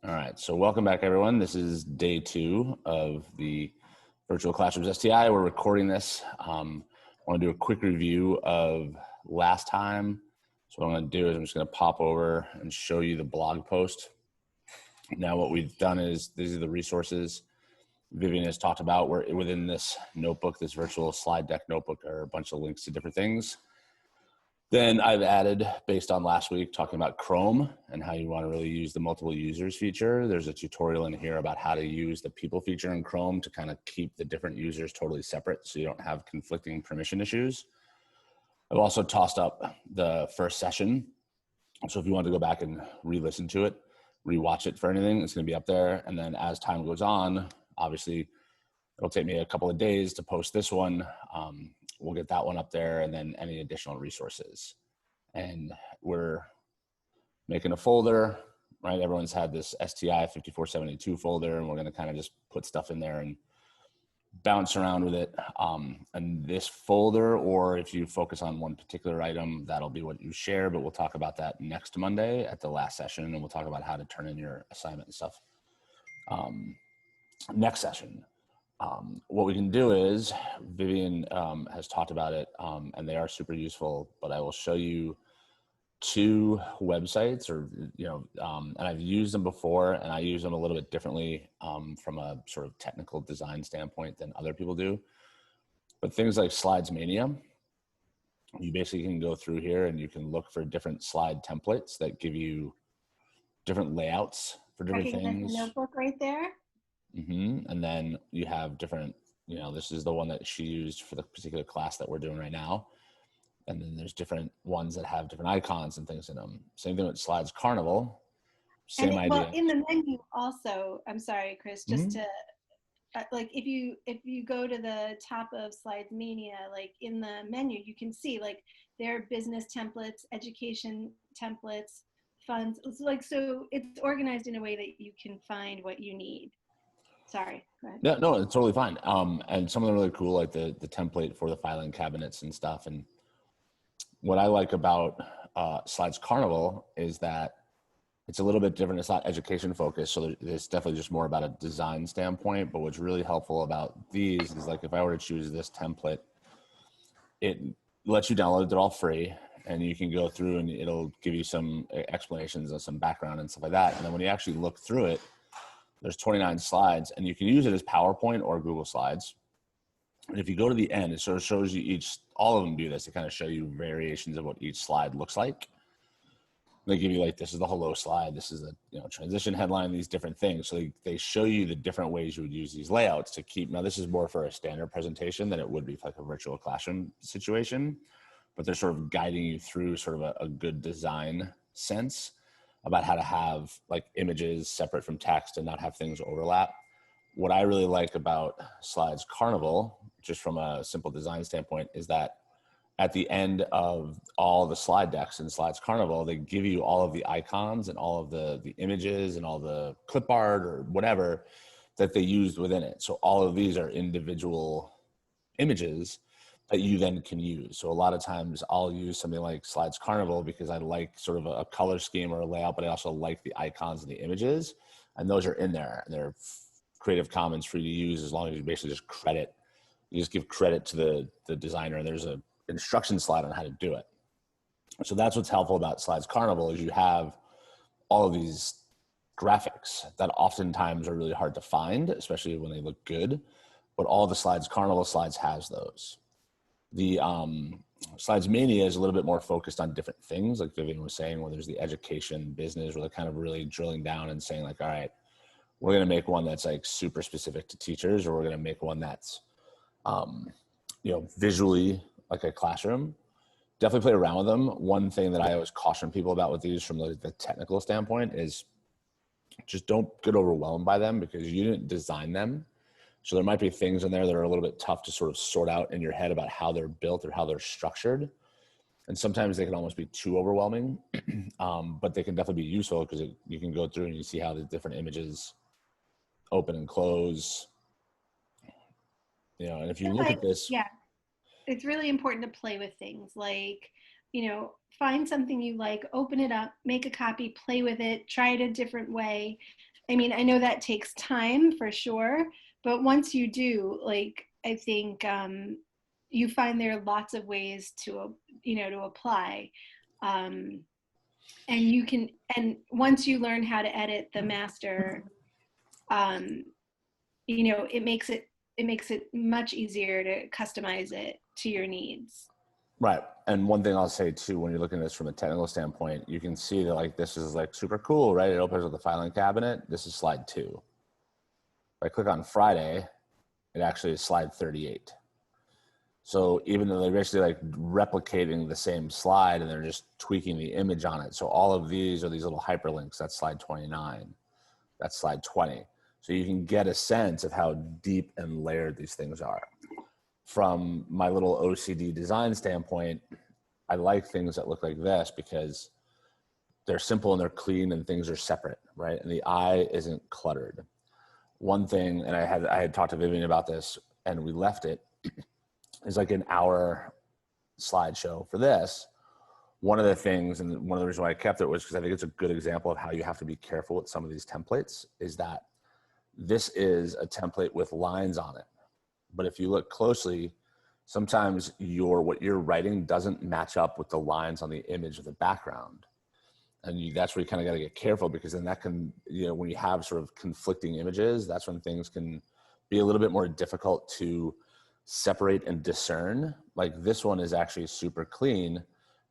All right, so welcome back, everyone. This is day 2 of the Virtual Classrooms STI. We're recording this. I want to do a quick review of last time. So what I'm going to do is I'm just going to pop over and show you the blog post. Now what we've done is, these are the resources Vivian has talked about. Where within this notebook, this virtual slide deck notebook, are a bunch of links to different things. Then I've added, based on last week, talking about Chrome and how you want to really use the multiple users feature. There's a tutorial in here about how to use the people feature in Chrome to kind of keep the different users totally separate so you don't have conflicting permission issues. I've also tossed up the first session. So if you want to go back and re-listen to it, re-watch it for anything, it's going to be up there. And then as time goes on, obviously, it'll take me a couple of days to post this one. We'll get that one up there, and then any additional resources. And we're making a folder, right? Everyone's had this STI 5472 folder, and we're going to kind of just put stuff in there and bounce around with it. And this folder, or if you focus on one particular item, that'll be what you share, but we'll talk about that next Monday at the last session, and we'll talk about how to turn in your assignment and stuff next session. What we can do is, Vivian has talked about it, and they are super useful, but I will show you 2 websites, or, and I've used them before, and I use them a little bit differently from a sort of technical design standpoint than other people do. But things like Slides Mania, you basically can go through here and you can look for different slide templates that give you different layouts for different things. The notebook right there. And then you have different, this is the one that she used for the particular class that we're doing right now. And then there's different ones that have different icons and things in them. Same thing with Slides Carnival, same idea. Well, in the menu also, I'm sorry, Chris, just to, like if you go to the top of Slides Mania, like in the menu, you can see like their business templates, education templates, funds. So it's organized in a way that you can find what you need. Sorry, go ahead. Yeah, no, it's totally fine. And some of them are really cool, like the template for the filing cabinets and stuff. And what I like about Slides Carnival is that it's a little bit different. It's not education focused, so it's definitely just more about a design standpoint. But what's really helpful about these is, like, if I were to choose this template, it lets you download it. They're all free, and you can go through and it'll give you some explanations and some background and stuff like that. And then when you actually look through it, there's 29 slides, and you can use it as PowerPoint or Google Slides. And if you go to the end, it sort of shows you all of them do this to kind of show you variations of what each slide looks like. They give you, like, this is the hello slide, this is a transition headline, these different things. So they show you the different ways you would use these layouts to keep. Now, this is more for a standard presentation than it would be for like a virtual classroom situation, but they're sort of guiding you through sort of a good design sense about how to have like images separate from text and not have things overlap. What I really like about Slides Carnival, just from a simple design standpoint, is that at the end of all the slide decks in Slides Carnival, they give you all of the icons and all of the images and all the clip art or whatever that they used within it. So all of these are individual images that you then can use. So a lot of times I'll use something like Slides Carnival because I like sort of a color scheme or a layout, but I also like the icons and the images, and those are in there. And they're Creative Commons free to use, as long as you basically just give credit to the designer, and there's a instruction slide on how to do it. So that's what's helpful about Slides Carnival, is you have all of these graphics that oftentimes are really hard to find, especially when they look good, but all the Slides Carnival slides has those. The Slides Mania is a little bit more focused on different things, like Vivian was saying, where there's the education business, where they're kind of really drilling down and saying, like, all right, we're going to make one that's like super specific to teachers, or we're going to make one that's, visually like a classroom. Definitely play around with them. One thing that I always caution people about with these from the technical standpoint is just don't get overwhelmed by them, because you didn't design them. So there might be things in there that are a little bit tough to sort of sort out in your head about how they're built or how they're structured. And sometimes they can almost be too overwhelming, but they can definitely be useful, because you can go through and you see how the different images open and close. And if you look at this. Yeah, it's really important to play with things. Like, find something you like, open it up, make a copy, play with it, try it a different way. I mean, I know that takes time for sure, but once you do, like, I think you find there are lots of ways to, to apply. Um, and you can, and once you learn how to edit the master, um, it makes it much easier to customize it to your needs. Right. And one thing I'll say too, when you're looking at this from a technical standpoint, you can see that like this is like super cool, right? It opens with the filing cabinet. This is slide 2. If I click on Friday, it actually is slide 38. So even though they're basically like replicating the same slide and they're just tweaking the image on it. So all of these are these little hyperlinks. That's slide 29. That's slide 20. So you can get a sense of how deep and layered these things are. From my little OCD design standpoint, I like things that look like this because they're simple and they're clean and things are separate, right? And the eye isn't cluttered. One thing, and I had talked to Vivian about this and we left it, is like an hour slideshow for this. One of the things, and one of the reasons why I kept it was because I think it's a good example of how you have to be careful with some of these templates, is that this is a template with lines on it. But if you look closely, sometimes what you're writing doesn't match up with the lines on the image of the background. And that's where you kind of got to get careful, because then that can, when you have sort of conflicting images, that's when things can be a little bit more difficult to separate and discern. Like this one is actually super clean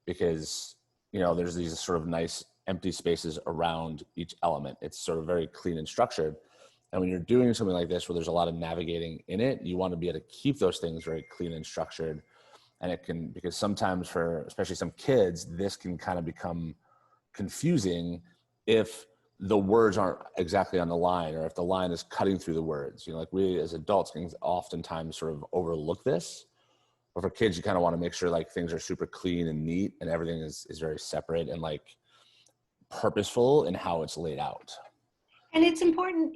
because, there's these sort of nice empty spaces around each element. It's sort of very clean and structured. And when you're doing something like this, where there's a lot of navigating in it, you want to be able to keep those things very clean and structured. And it can, because sometimes for, especially some kids, this can kind of become confusing if the words aren't exactly on the line, or if the line is cutting through the words. Like we as adults can oftentimes sort of overlook this. But for kids, you kind of want to make sure like things are super clean and neat and everything is very separate and like purposeful in how it's laid out. And it's important,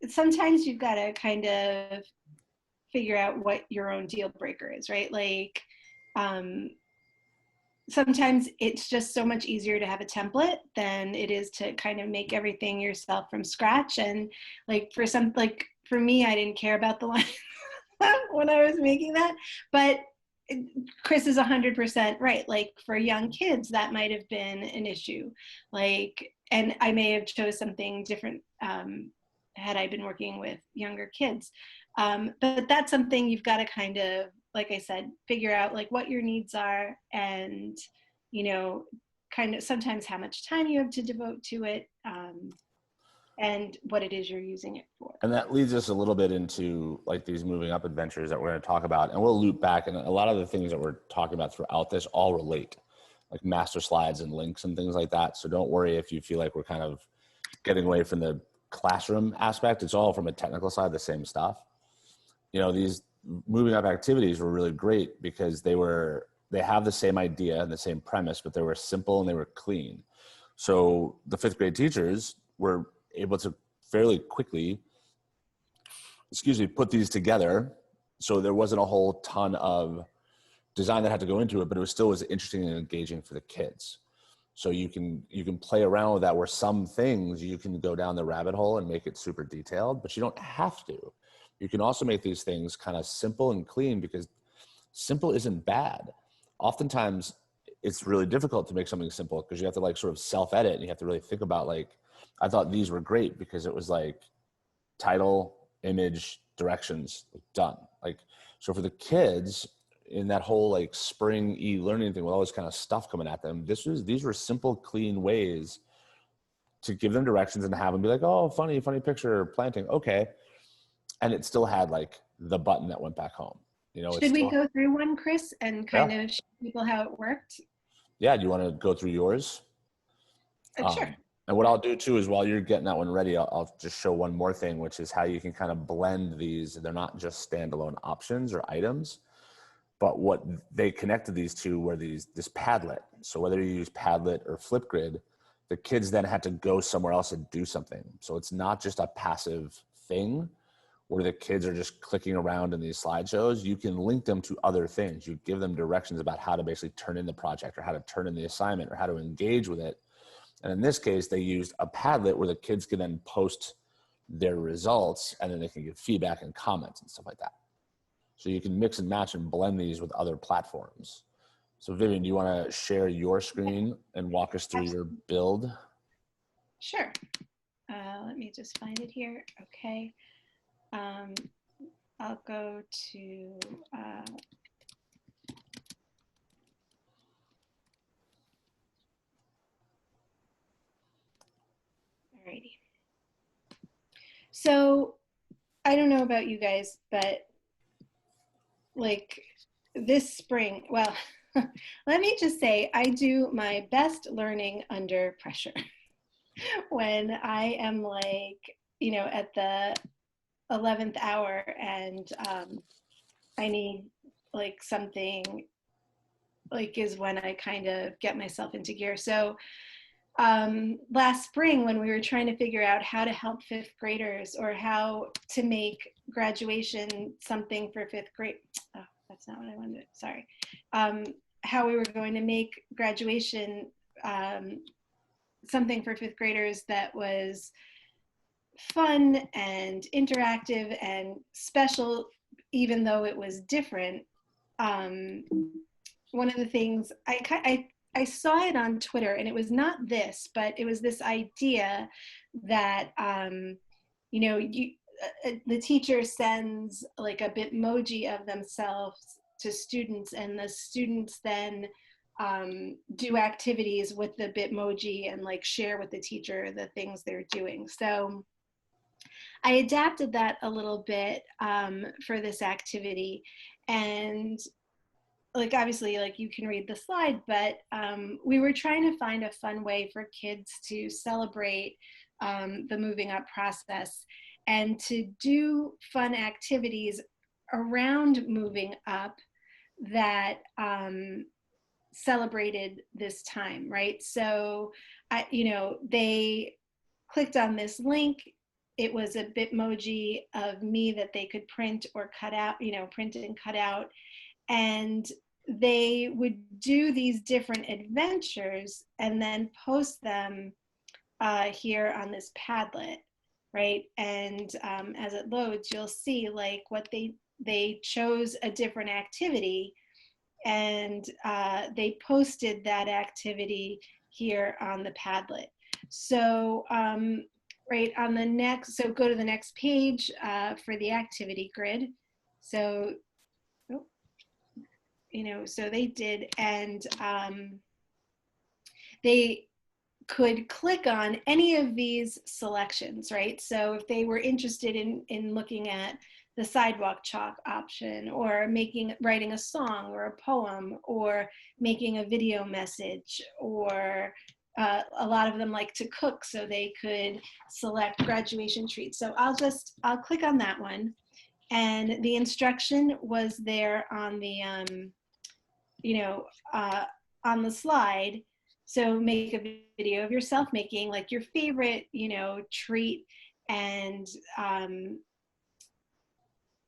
sometimes you've got to kind of figure out what your own deal breaker is, right? Like, sometimes it's just so much easier to have a template than it is to kind of make everything yourself from scratch. And like for me, I didn't care about the line when I was making that, but Chris is 100% right. Like for young kids, that might have been an issue. Like, and I may have chose something different had I been working with younger kids. But that's something you've got to kind of, like I said, figure out like what your needs are and, kind of sometimes how much time you have to devote to it and what it is you're using it for. And that leads us a little bit into like these moving up adventures that we're going to talk about. And we'll loop back, and a lot of the things that we're talking about throughout this all relate, like master slides and links and things like that. So don't worry if you feel like we're kind of getting away from the classroom aspect. It's all from a technical side, the same stuff. These moving up activities were really great because they have the same idea and the same premise, but they were simple and they were clean. So the 5th grade teachers were able to fairly quickly, put these together. So there wasn't a whole ton of design that had to go into it, but it still was interesting and engaging for the kids. So you can play around with that, where some things you can go down the rabbit hole and make it super detailed, but you don't have to. You can also make these things kind of simple and clean, because simple isn't bad. Oftentimes it's really difficult to make something simple because you have to like sort of self-edit, and you have to really think about like, I thought these were great because it was like title, image, directions, done. Like, so for the kids in that whole like spring e-learning thing with all this kind of stuff coming at them, these were simple, clean ways to give them directions and have them be like, oh, funny picture, planting. Okay. And it still had like the button that went back home. Should we go through one, Chris, and kind of show people how it worked? Yeah. Do you want to go through yours? Sure. And what I'll do too is while you're getting that one ready, I'll just show one more thing, which is how you can kind of blend these. They're not just standalone options or items, but what they connected these to were this Padlet. So whether you use Padlet or Flipgrid, the kids then had to go somewhere else and do something. So it's not just a passive thing where the kids are just clicking around in these slideshows. You can link them to other things. You give them directions about how to basically turn in the project, or how to turn in the assignment, or how to engage with it. And in this case, they used a Padlet where the kids can then post their results, and then they can give feedback and comments and stuff like that. So you can mix and match and blend these with other platforms. So Vivian, do you want to share your screen and walk us through your build? Sure. Let me just find it here. Okay. I'll go to alrighty. So I don't know about you guys, but like this spring, well, let me just say I do my best learning under pressure. When I am like, you know, at the 11th hour and I need like something, like is when I kind of get myself into gear. So last spring when we were trying to figure out how to help fifth graders or how to make graduation something for fifth grade, oh, that's not what I wanted, sorry. How we were going to make graduation something for fifth graders that was fun and interactive and special, even though it was different. One of the things I saw it on Twitter, and it was not this, but it was this idea that, you know, the teacher sends like a Bitmoji of themselves to students, and the students then do activities with the Bitmoji and like share with the teacher the things they're doing. So I adapted that a little bit for this activity, and like obviously like you can read the slide, but we were trying to find a fun way for kids to celebrate the moving up process and to do fun activities around moving up that celebrated this time, right? So you know, they clicked on this link. It was a Bitmoji of me that they could print or cut out, you know, print and cut out. And they would do these different adventures and then post them here on this Padlet, right? And as it loads, you'll see like what they chose a different activity, and they posted that activity here on the Padlet. So right on the next, so go to the next page for the activity grid. So, oh, you know, so they did, and they could click on any of these selections, right? So if they were interested in looking at the sidewalk chalk option, or writing a song or a poem, or making a video message, or a lot of them like to cook, so they could select graduation treats. So I'll click on that one, and the instruction was there on the you know, on the slide. So make a video of yourself making like your favorite, you know, treat, and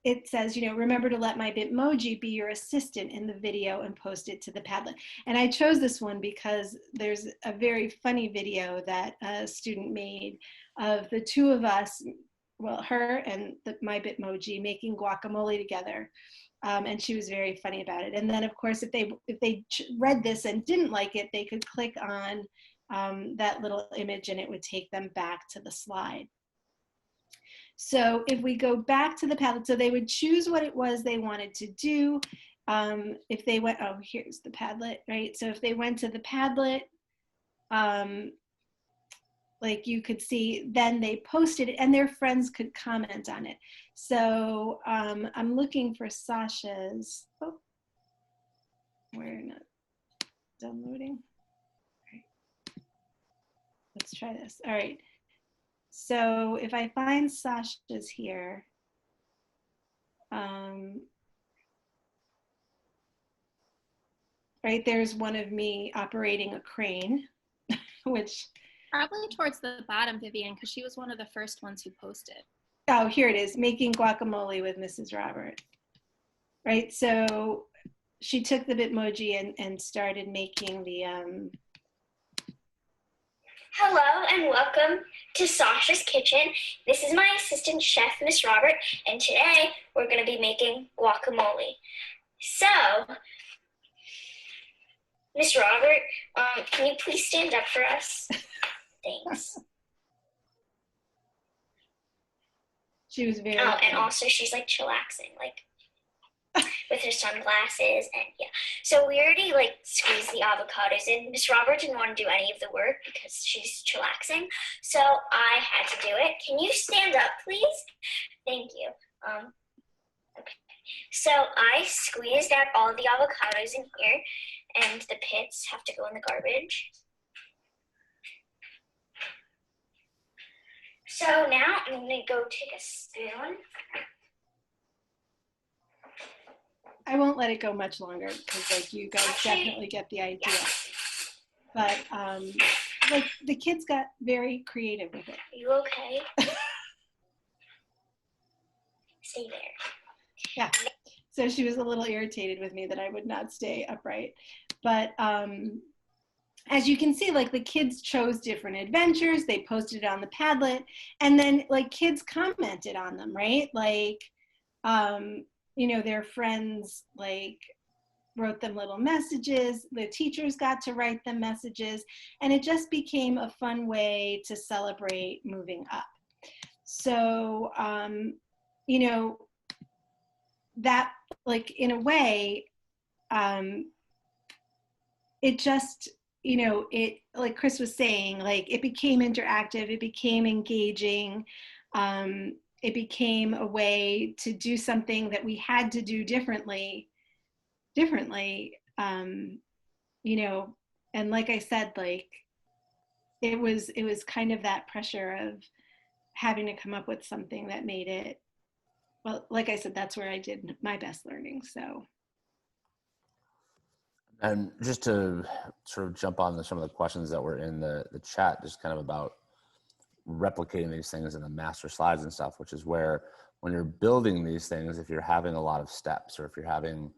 it says, you know, remember to let my Bitmoji be your assistant in the video and post it to the Padlet. And I chose this one because there's a very funny video that a student made of the two of us, well, her and my Bitmoji making guacamole together. And she was very funny about it. And then of course, if they read this and didn't like it, they could click on that little image and it would take them back to the slide. So if we go back to the Padlet, so they would choose what it was they wanted to do. If they went, oh, here's the Padlet, right? So if they went to the Padlet, like you could see, then they posted it and their friends could comment on it. So I'm looking for Sasha's, oh, we're not downloading. All right. Let's try this. All right. So if I find Sasha's here, right, there's one of me operating a crane, which. Probably towards the bottom, Vivian, because she was one of the first ones who posted. Oh, here it is, making guacamole with Mrs. Robert. Right, so she took the Bitmoji and started making the, Hello and welcome to Sasha's Kitchen. This is my assistant chef, Miss Robert, and today we're going to be making guacamole. So, Miss Robert, can you please stand up for us? Thanks. She was very. Oh, and also she's like chillaxing, like with her sunglasses, and yeah. So we already like squeezed the avocados in. Miss Robert didn't want to do any of the work because she's chillaxing, so I had to do it. Can you stand up, please? Thank you. Okay. So I squeezed out all the avocados in here, and the pits have to go in the garbage. So now I'm gonna go take a spoon. I won't let it go much longer because like you guys definitely get the idea. Yeah. But like the kids got very creative with it. Are you okay? Stay there. Yeah. So she was a little irritated with me that I would not stay upright. But as you can see, like the kids chose different adventures. They posted it on the Padlet, and then like kids commented on them, right? Like, you know, their friends like wrote them little messages. The teachers got to write them messages, and it just became a fun way to celebrate moving up. So, you know, that like in a way, it just, you know, it, like Chris was saying, like it became interactive, it became engaging, it became a way to do something that we had to do differently, you know, and like I said, like it was kind of that pressure of having to come up with something that made it, well, like I said, that's where I did my best learning, so. And just to sort of jump on some of the questions that were in the chat, just kind of about replicating these things in the master slides and stuff, which is where when you're building these things, if you're having a lot of steps or if you're having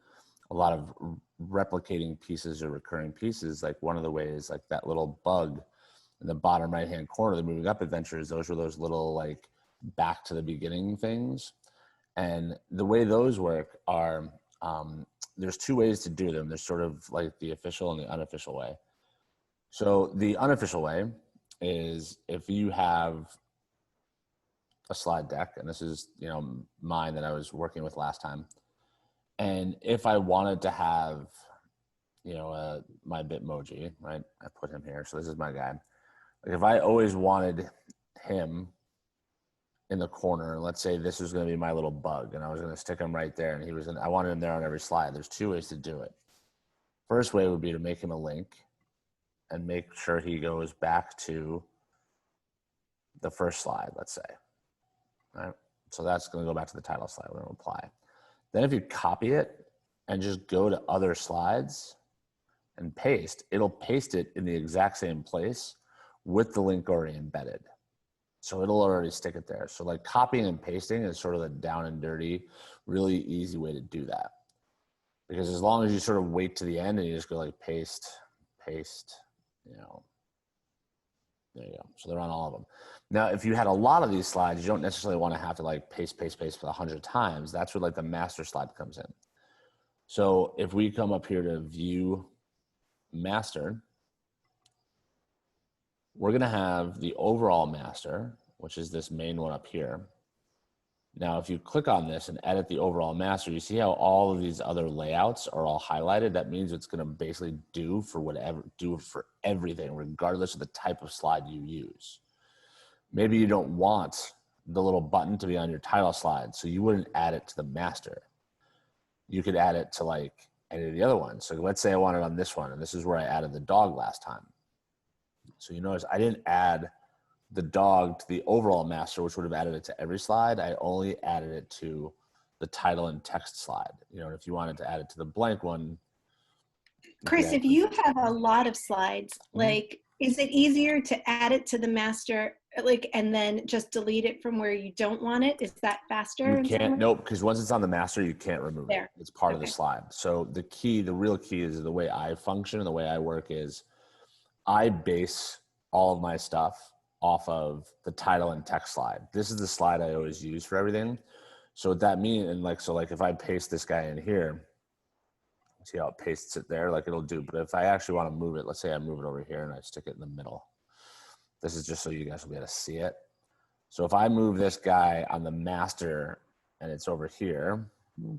a lot of replicating pieces or recurring pieces, like one of the ways, like that little bug in the bottom right hand corner of the moving up adventures, those were those little like back to the beginning things. And the way those work are, there's two ways to do them. There's sort of like the official and the unofficial way. So the unofficial way is if you have a slide deck, and this is, you know, mine that I was working with last time. And if I wanted to have, you know, my Bitmoji, right? I put him here. So this is my guy. Like if I always wanted him in the corner, let's say this was going to be my little bug and I was going to stick him right there and I wanted him there on every slide. There's two ways to do it. First way would be to make him a link and make sure he goes back to the first slide, let's say. All right. So that's going to go back to the title slide. We're going to apply. Then if you copy it and just go to other slides and paste, it'll paste it in the exact same place with the link already embedded. So it'll already stick it there. So like copying and pasting is sort of the down and dirty, really easy way to do that. Because as long as you sort of wait to the end and you just go like paste, you know, there you go. So they're on all of them. Now, if you had a lot of these slides, you don't necessarily want to have to like paste for 100 times. That's where like the master slide comes in. So if we come up here to view master, we're going to have the overall master, which is this main one up here. Now, if you click on this and edit the overall master, you see how all of these other layouts are all highlighted. That means it's going to basically do for everything, regardless of the type of slide you use. Maybe you don't want the little button to be on your title slide, so you wouldn't add it to the master. You could add it to like any of the other ones. So let's say I want it on this one, and this is where I added the dog last time. So you notice I didn't add the dog to the overall master, which would have added it to every slide. I only added it to the title and text slide. You know, if you wanted to add it to the blank one. Chris, if you have a lot of slides, like, is it easier to add it to the master, like, and then just delete it from where you don't want it? Is that faster? You can't, nope, because once it's on the master, you can't remove it. It's part of the slide. So the real key is the way I function and the way I work is I base all of my stuff off of the title and text slide. This is the slide I always use for everything. So what that means, and like, so like if I paste this guy in here, see how it pastes it there, like it'll do. But if I actually want to move it, let's say I move it over here and I stick it in the middle. This is just so you guys will be able to see it. So if I move this guy on the master and it's over here,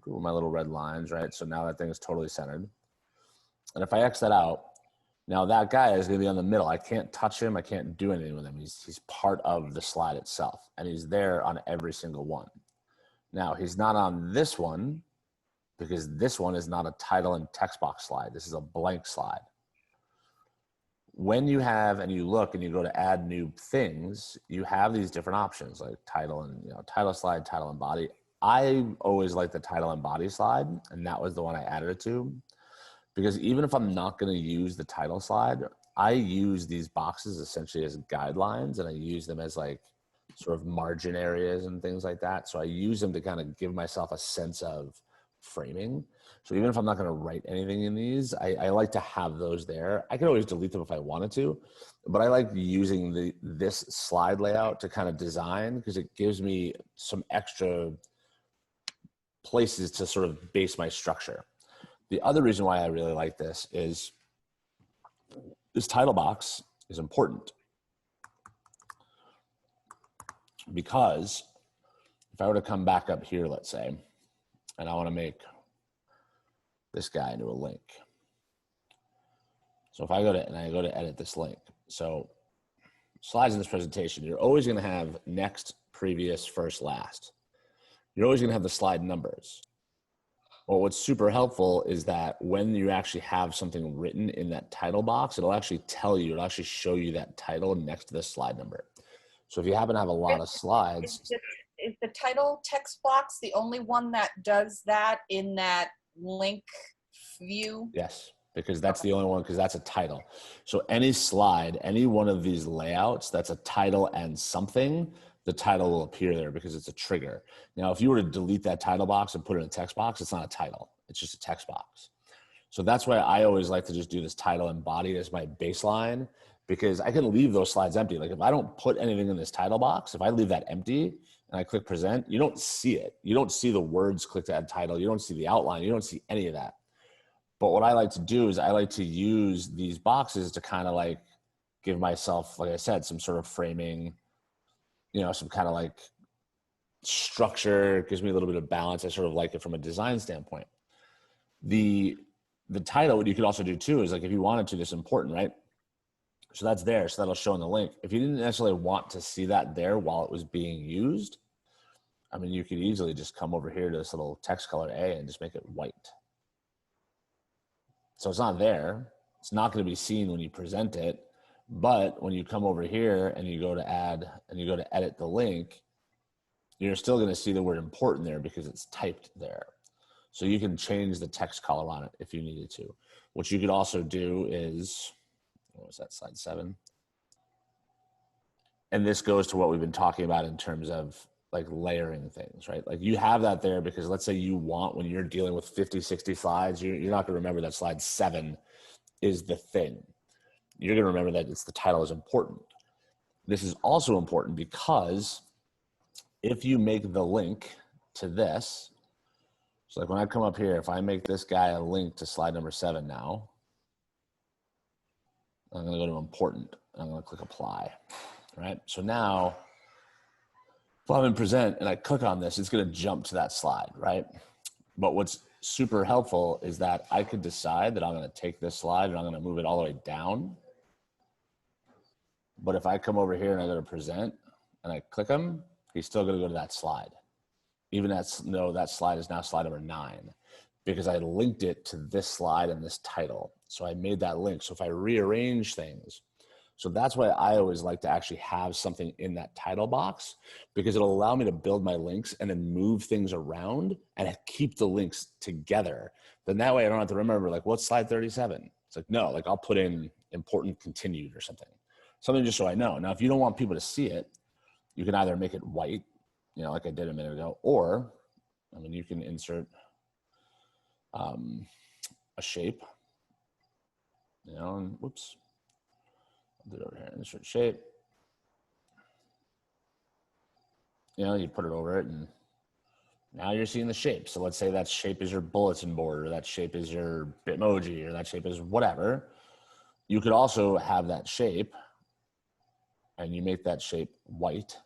my little red lines, right? So now that thing is totally centered. And if I X that out, now that guy is going to be on the middle. I can't touch him. I can't do anything with him. He's part of the slide itself, and he's there on every single one. Now he's not on this one because this one is not a title and text box slide. This is a blank slide. When you have, and you look and you go to add new things, you have these different options like title and, you know, title slide, title and body. I always like the title and body slide, and that was the one I added it to. Because even if I'm not going to use the title slide, I use these boxes essentially as guidelines, and I use them as like sort of margin areas and things like that. So I use them to kind of give myself a sense of framing. So even if I'm not going to write anything in these, I like to have those there. I could always delete them if I wanted to, but I like using this slide layout to kind of design, because it gives me some extra places to sort of base my structure. The other reason why I really like this is this title box is important, because if I were to come back up here, let's say, and I want to make this guy into a link. So if I go to edit this link. So slides in this presentation, you're always going to have next, previous, first, last. You're always going to have the slide numbers. Well, what's super helpful is that when you actually have something written in that title box, it'll actually tell you, it'll actually show you that title next to the slide number. So if you happen to have a lot of slides. Is the title text box the only one that does that in that link view? Yes, because that's the only one, because that's a title. So any slide, any one of these layouts that's a title and something, the title will appear there because it's a trigger. Now, if you were to delete that title box and put it in a text box, it's not a title. It's just a text box. So that's why I always like to just do this title and body as my baseline, because I can leave those slides empty. Like if I don't put anything in this title box, if I leave that empty and I click present, you don't see it. You don't see the words click to add title. You don't see the outline. You don't see any of that. But what I like to do is I like to use these boxes to kind of like give myself, like I said, some sort of framing, you know, some kind of like structure. It gives me a little bit of balance. I sort of like it from a design standpoint. The title, what you could also do too is like if you wanted to, this is important, right? So that's there. So that'll show in the link. If you didn't necessarily want to see that there while it was being used, I mean, you could easily just come over here to this little text color A and just make it white. So it's not there. It's not going to be seen when you present it. But when you come over here and you go to add and you go to edit the link, you're still going to see the word important there because it's typed there. So you can change the text color on it if you needed to. What you could also do is, what was that, slide 7? And this goes to what we've been talking about in terms of like layering things, right? Like you have that there because let's say you want, when you're dealing with 50, 60 slides, you're not going to remember that slide 7 is the thing. You're going to remember that it's the title is important. This is also important because if you make the link to this, so like when I come up here, if I make this guy a link to slide number 7 now, I'm going to go to important. I'm going to click apply, right? So now if I'm in present and I click on this, it's going to jump to that slide, right? But what's super helpful is that I could decide that I'm going to take this slide and I'm going to move it all the way down. But if I come over here and I go to present and I click him, he's still going to go to that slide. Even though that slide is now slide number 9, because I linked it to this slide and this title. So I made that link. So if I rearrange things, so that's why I always like to actually have something in that title box, because it'll allow me to build my links and then move things around and keep the links together. Then that way I don't have to remember like, what's slide 37? It's like, no, like I'll put in important continued or something just so I know. Now, if you don't want people to see it, you can either make it white, you know, like I did a minute ago, or, I mean, you can insert a shape, you know, and whoops. I'll do it over here, insert shape. You know, you put it over it and now you're seeing the shape. So let's say that shape is your bulletin board, or that shape is your Bitmoji, or that shape is whatever. You could also have that shape and you make that shape white.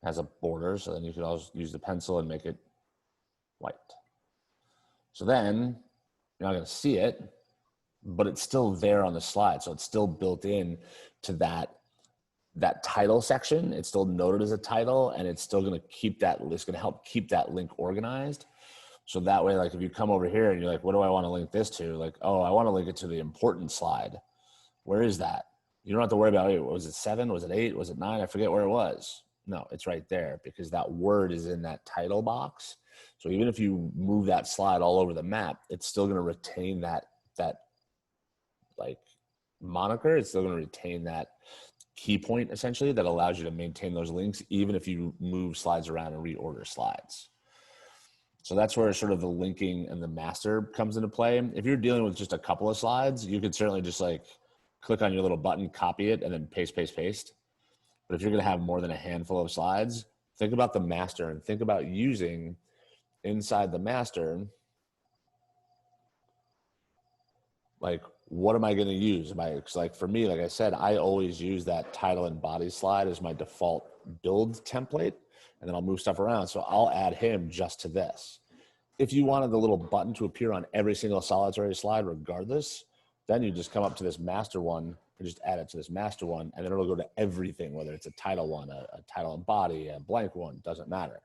Has a border, so then you could also use the pencil and make it white. So then you're not going to see it, but it's still there on the slide. So it's still built in to that title section. It's still noted as a title, and it's still going to keep that, it's going to help keep that link organized. So that way, like if you come over here and you're like, what do I want to link this to? Like, oh, I want to link it to the important slide. Where is that? You don't have to worry about, wait, was it 7? Was it 8? Was it 9? I forget where it was. No, it's right there because that word is in that title box. So even if you move that slide all over the map, it's still going to retain that like moniker. It's still going to retain that key point essentially that allows you to maintain those links even if you move slides around and reorder slides. So that's where sort of the linking and the master comes into play. If you're dealing with just a couple of slides, you could certainly just like click on your little button, copy it, and then paste, paste, paste. But if you're going to have more than a handful of slides, think about the master and think about using inside the master, like, what am I going to use? Like for me, like I said, I always use that title and body slide as my default build template, and then I'll move stuff around. So I'll add him just to this. If you wanted the little button to appear on every single solitary slide regardless, then you just come up to this master one and just add it to this master one, and then it'll go to everything, whether it's a title one, a title and body, a blank one, doesn't matter.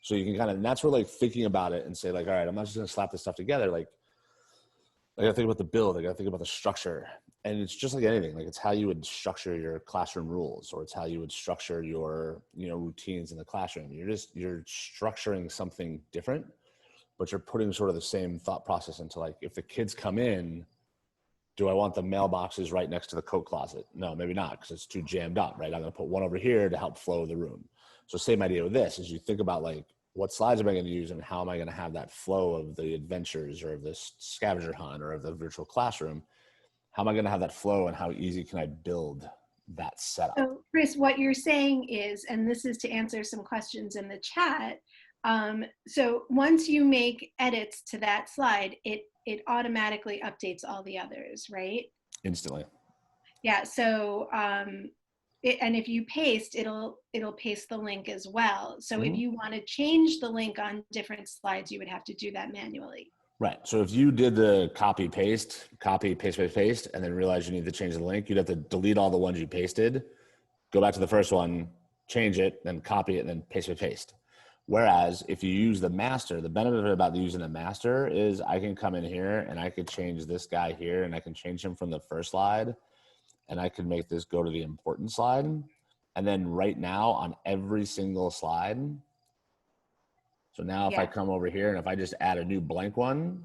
So you can kind of, and that's where like thinking about it and say like, all right, I'm not just going to slap this stuff together. Like, I got to think about the build. I got to think about the structure. And it's just like anything. Like it's how you would structure your classroom rules, or it's how you would structure your, routines in the classroom. You're structuring something different, but you're putting sort of the same thought process into like, if the kids come in, do I want the mailboxes right next to the coat closet? No, maybe not, because it's too jammed up, right? I'm going to put one over here to help flow the room. So same idea with this, is you think about like, what slides am I going to use and how am I going to have that flow of the adventures or of this scavenger hunt or of the virtual classroom? How am I going to have that flow, and how easy can I build that setup? So Chris, what you're saying is, and this is to answer some questions in the chat. So once you make edits to that slide, it automatically updates all the others, right? Instantly. Yeah. So, and if you paste, it'll paste the link as well. So if you want to change the link on different slides, you would have to do that manually. Right. So if you did the copy, paste, and then realize you need to change the link, you'd have to delete all the ones you pasted, go back to the first one, change it, then copy it, and then paste. Whereas if you use the master, the benefit about using the master is I can come in here and I could change this guy here, and I can change him from the first slide, and I could make this go to the important slide. And then right now on every single slide, so now if I come over here and if I just add a new blank one,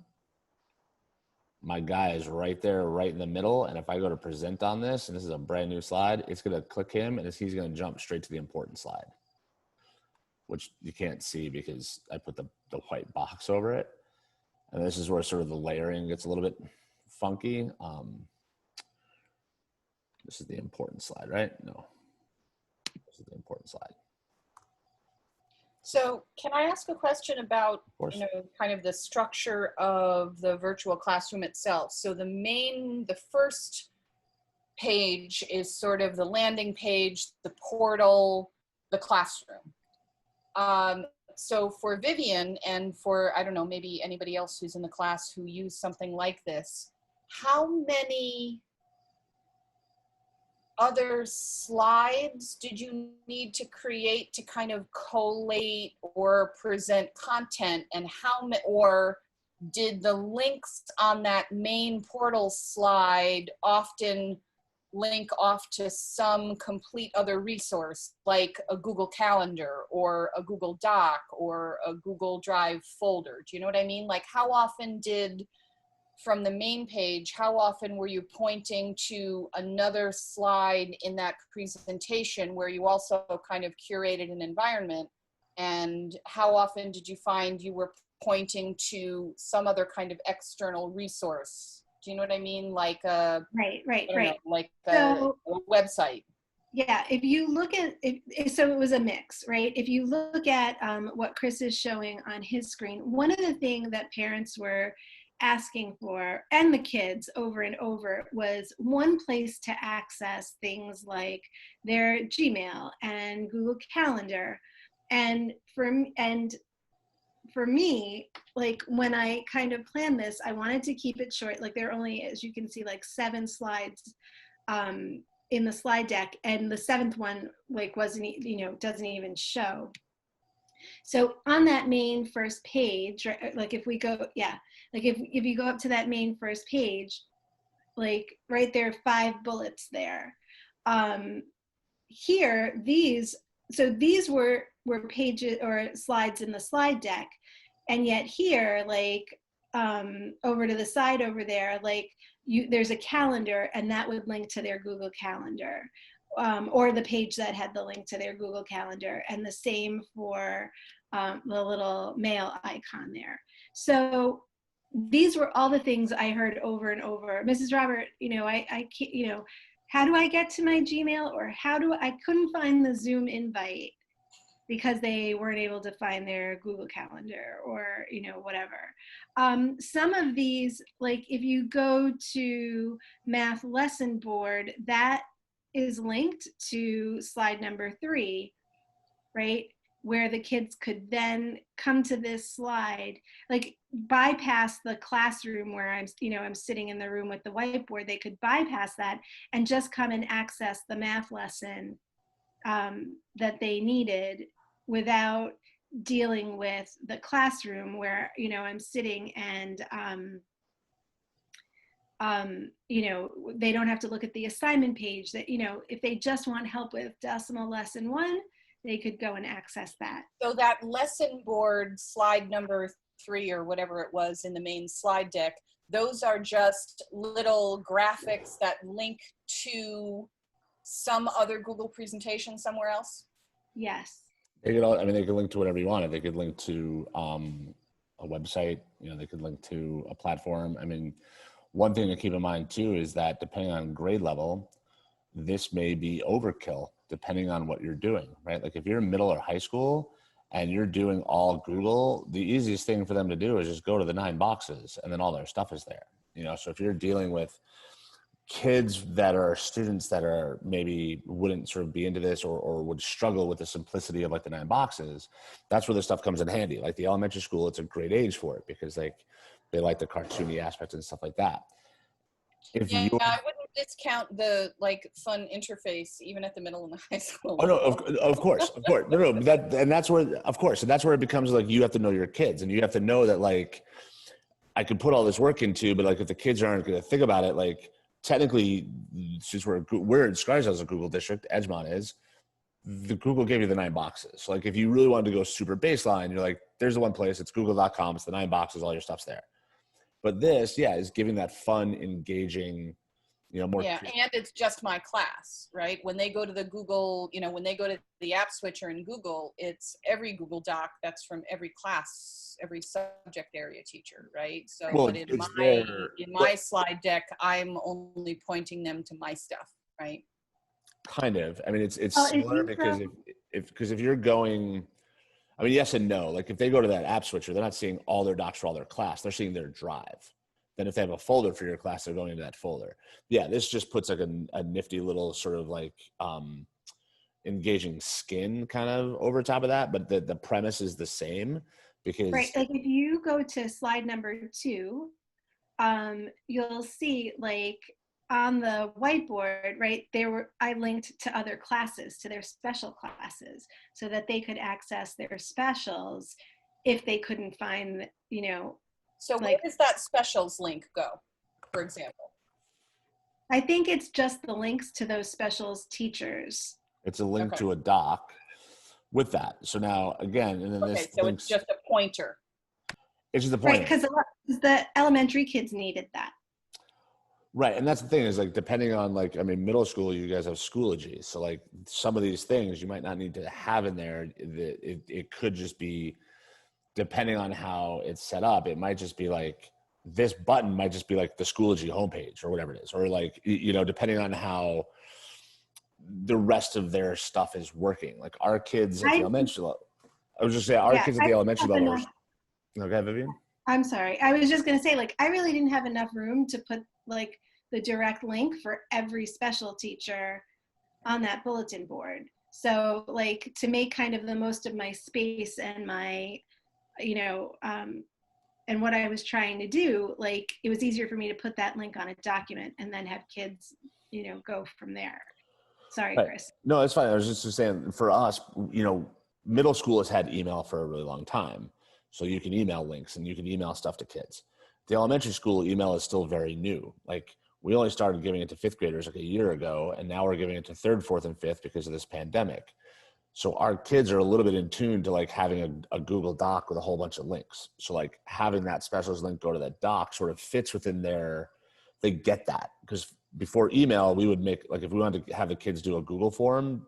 my guy is right there, right in the middle. And if I go to present on this, and this is a brand new slide, it's going to click him and he's going to jump straight to the important slide, which you can't see because I put the white box over it. And this is where sort of the layering gets a little bit funky. This is the important slide, right? No, this is the important slide. So can I ask a question about, kind of the structure of the virtual classroom itself? So the first page is sort of the landing page, the portal, the classroom. So for Vivian and for, I don't know, maybe anybody else who's in the class who used something like this, how many other slides did you need to create to kind of collate or present content, and or did the links on that main portal slide often link off to some complete other resource like a Google Calendar or a Google Doc or a Google Drive folder? Do you know what I mean? Like how often from the main page, how often were you pointing to another slide in that presentation where you also kind of curated an environment? And how often did you find you were pointing to some other kind of external resource Do you know what I mean? Like Right, right, I don't right. know, like So a website. yeah, if you look at, so it was a mix, right? If you look at what Chris is showing on his screen, one of the things that parents were asking for, and the kids over and over, was one place to access things like their Gmail and Google Calendar. And for me, like when I kind of planned this, I wanted to keep it short. Like there are only, as you can see, like 7 slides in the slide deck, and the 7th one like doesn't even show. So on that main first page, right, like if we go, yeah, like if you go up to that main first page, like right there, 5 bullets there. Here, these were pages or slides in the slide deck, and yet here, like over to the side over there, like there's a calendar, and that would link to their Google Calendar, or the page that had the link to their Google Calendar, and the same for the little mail icon there. So these were all the things I heard over and over. Mrs. Robert, I can't, how do I get to my Gmail, or I couldn't find the Zoom invite because they weren't able to find their Google Calendar, or, whatever. Some of these, like if you go to Math Lesson Board, that is linked to slide number 3, right? Where the kids could then come to this slide, like bypass the classroom where I'm sitting in the room with the whiteboard. They could bypass that and just come and access the math lesson that they needed without dealing with the classroom where, I'm sitting and, they don't have to look at the assignment page. That, if they just want help with decimal lesson 1, they could go and access that. So that lesson board slide number 3 or whatever it was in the main slide deck, those are just little graphics that link to some other Google presentation somewhere else? Yes. They could link to whatever you wanted. They could link to a website, they could link to a platform. I mean, one thing to keep in mind too is that depending on grade level, this may be overkill depending on what you're doing, right? Like if you're in middle or high school and you're doing all Google, the easiest thing for them to do is just go to the 9 boxes and then all their stuff is there. So if you're dealing with kids that are students that are maybe wouldn't sort of be into this or would struggle with the simplicity of like the 9 boxes, that's where this stuff comes in handy. Like the elementary school, it's a great age for it because they like the cartoony aspects and stuff like that. I wouldn't discount the fun interface even at the middle and the high school. Oh no, of course. No, that's where it becomes like you have to know your kids, and you have to know that like I could put all this work into, but like if the kids aren't going to think about it, like technically, since we're described as a Google district, Edgemont is, the Google gave you the 9 boxes. So like if you really wanted to go super baseline, you're like, there's the one place, it's google.com, it's the 9 boxes, all your stuff's there. But this, is giving that fun, engaging, more. Yeah, and it's just my class, right? When they go to the Google, when they go to the app switcher in Google, it's every Google Doc that's from every class, every subject area teacher, right? So but in my slide deck, I'm only pointing them to my stuff, right? Kind of. I mean, it's similar because if you're going, I mean, yes and no. Like if they go to that app switcher, they're not seeing all their docs for all their class. They're seeing their drive. Then if they have a folder for your class, they're going into that folder. Yeah, this just puts like a nifty little sort of like engaging skin kind of over top of that. But the premise is the same because. Right. Like if you go to slide number 2, you'll see like on the whiteboard, right, I linked to other classes, to their special classes, so that they could access their specials if they couldn't find, So where does that specials link go, for example? I think it's just the links to those specials teachers. It's a link to a doc with that. So now again, and then it's just a pointer. It's just a pointer. Right, because the elementary kids needed that. Right, and that's the thing is like depending on like, I mean, middle school, you guys have Schoology. So like some of these things you might not need to have in there. It could just be, depending on how it's set up, it might just be like this button might just be like the Schoology homepage or whatever it is, or like, you know, depending on how the rest of their stuff is working. Like our kids at the elementary level, I was just saying, our kids at the elementary level. Okay, Vivian? I'm sorry. I was just going to say, like, I really didn't have enough room to put like the direct link for every special teacher on that bulletin board. So like to make kind of the most of my space and my, you know, and what I was trying to do, like it was easier for me to put that link on a document and then have kids, you know, go from there. Sorry, Right. Chris. No, it's fine. I was just saying for us, you know, middle school has had email for a really long time. So you can email links and you can email stuff to kids. The elementary school email is still very new. Like we only started giving it to fifth graders like a year ago, and now we're giving it to third, fourth, and fifth because of this pandemic. So our kids are a little bit in tune to like having a Google Doc with a whole bunch of links. So like having that specialist link go to that doc sort of fits within they get that. Because before email, we would make, like if we wanted to have the kids do a Google form,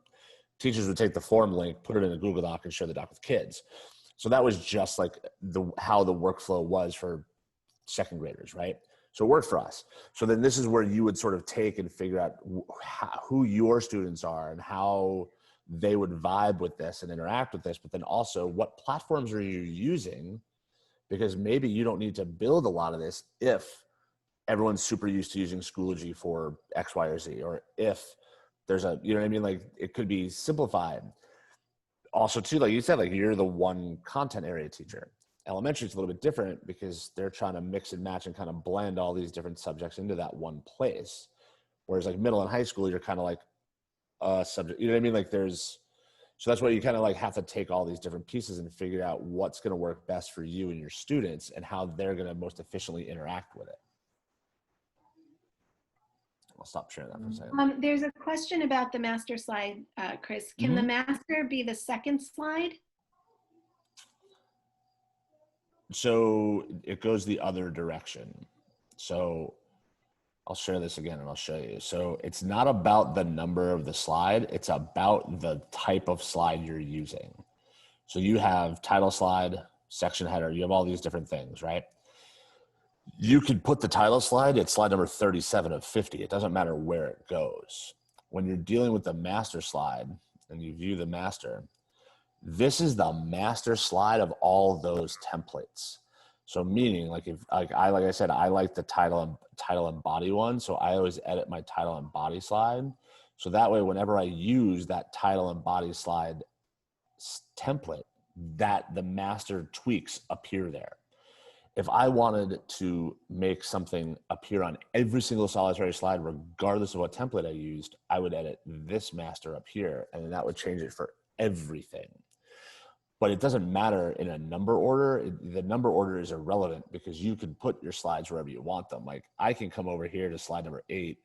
teachers would take the form link, put it in a Google Doc and share the doc with kids. So that was just like how the workflow was for second graders, right? So it worked for us. So then this is where you would sort of take and figure out who your students are and how they would vibe with this and interact with this, but then also what platforms are you using? Because maybe you don't need to build a lot of this if everyone's super used to using Schoology for X, Y, or Z, or if there's you know what I mean? Like it could be simplified. Also too, like you said, like you're the one content area teacher. Elementary is a little bit different because they're trying to mix and match and kind of blend all these different subjects into that one place. Whereas like middle and high school, you're kind of like a subject, you know what I mean? Like so that's why you kind of like have to take all these different pieces and figure out what's going to work best for you and your students and how they're going to most efficiently interact with it. I'll stop sharing that for a second. There's a question about the master slide, Chris. Can the master be the second slide? So it goes the other direction. So I'll share this again and I'll show you. So it's not about the number of the slide. It's about the type of slide you're using. So you have title slide, section header, you have all these different things, right? You could put the title slide at slide number 37 of 50. It doesn't matter where it goes. When you're dealing with the master slide and you view the master, this is the master slide of all those templates. So meaning like like I said, I like the title and body one. So I always edit my title and body slide. So that way, whenever I use that title and body slide template, that the master tweaks appear there. If I wanted to make something appear on every single solitary slide, regardless of what template I used, I would edit this master up here, and then that would change it for everything. But it doesn't matter in a number order. The number order is irrelevant because you can put your slides wherever you want them. Like I can come over here to slide number 8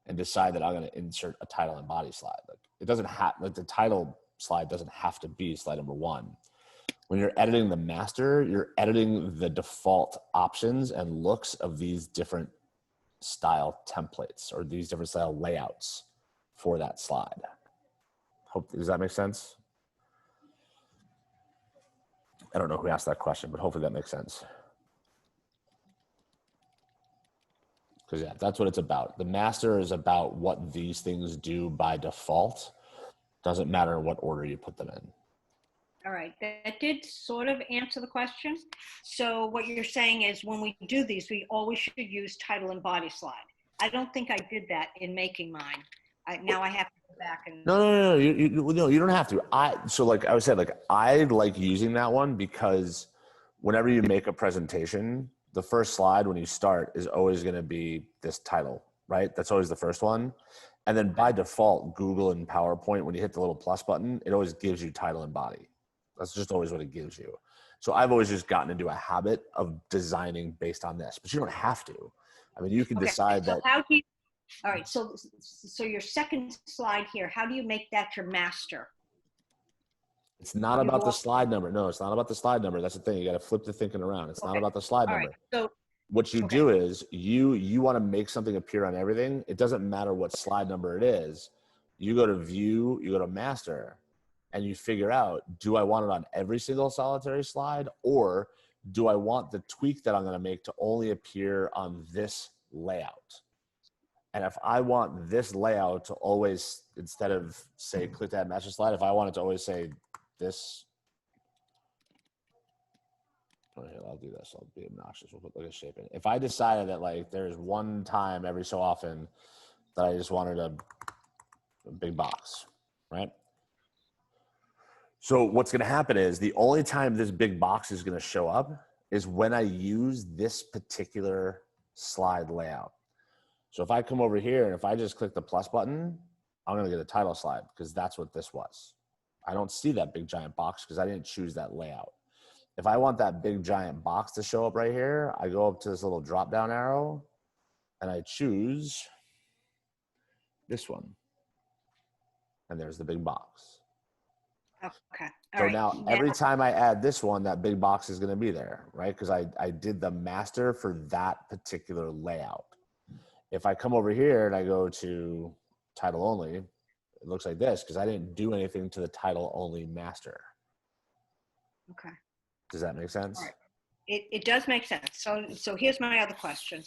and decide that I'm going to insert a title and body slide. Like it doesn't have, like the title slide doesn't have to be slide number 1. When you're editing the master, you're editing the default options and looks of these different style templates or these different style layouts for that slide. Does that make sense? I don't know who asked that question, but hopefully that makes sense. Because yeah, that's what it's about. The master is about what these things do by default. Doesn't matter what order you put them in. All right, that did sort of answer the question. So what you're saying is when we do these, we always should use title and body slide. I don't think I did that in making mine. Now I have to go back and. No, you don't have to. So like I said, like I like using that one because whenever you make a presentation, the first slide when you start is always going to be this title, right? That's always the first one. And then by default, Google and PowerPoint, when you hit the little plus button, it always gives you title and body. That's just always what it gives you. So I've always just gotten into a habit of designing based on this, but you don't have to. I mean, you can decide so that. How do you, all right, so your second slide here, how do you make that your master? It's not about the slide number. No, it's not about the slide number. That's the thing. You got to flip the thinking around. It's not about the slide number. Right, so what you do is you want to make something appear on everything. It doesn't matter what slide number it is. You go to view, you go to master, and you figure out, do I want it on every single solitary slide, or do I want the tweak that I'm going to make to only appear on this layout? And if I want this layout to always, instead of say, click to add master slide, if I want it to always say this, I'll do this. I'll be obnoxious. We'll put like a shape in it. If I decided that like there's one time every so often that I just wanted a big box, right? So what's going to happen is the only time this big box is going to show up is when I use this particular slide layout. So if I come over here and if I just click the plus button, I'm going to get a title slide because that's what this was. I don't see that big giant box because I didn't choose that layout. If I want that big giant box to show up right here, I go up to this little drop down arrow and I choose this one. And there's the big box. Okay. So now every time I add this one, that big box is going to be there, right? Because I did the master for that particular layout. If I come over here and I go to title only, it looks like this because I didn't do anything to the title only master. Okay. Does that make sense? All right. It does make sense. So here's my other question.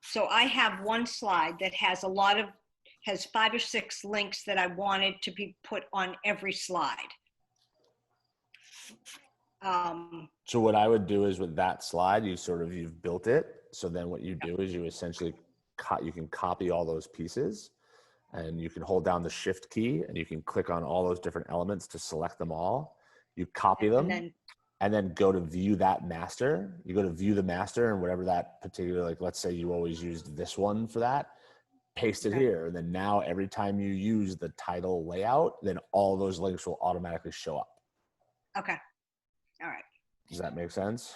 So I have one slide that has has 5 or 6 links that I wanted to be put on every slide. So what I would do is with that slide, you've built it. So then what you do is you essentially, you can copy all those pieces and you can hold down the shift key and you can click on all those different elements to select them all. You copy them and then go to view that master. You go to view the master and whatever that particular, like let's say you always used this one for that, paste it here. And then now every time you use the title layout, then all those links will automatically show up. Okay. All right. Does that make sense?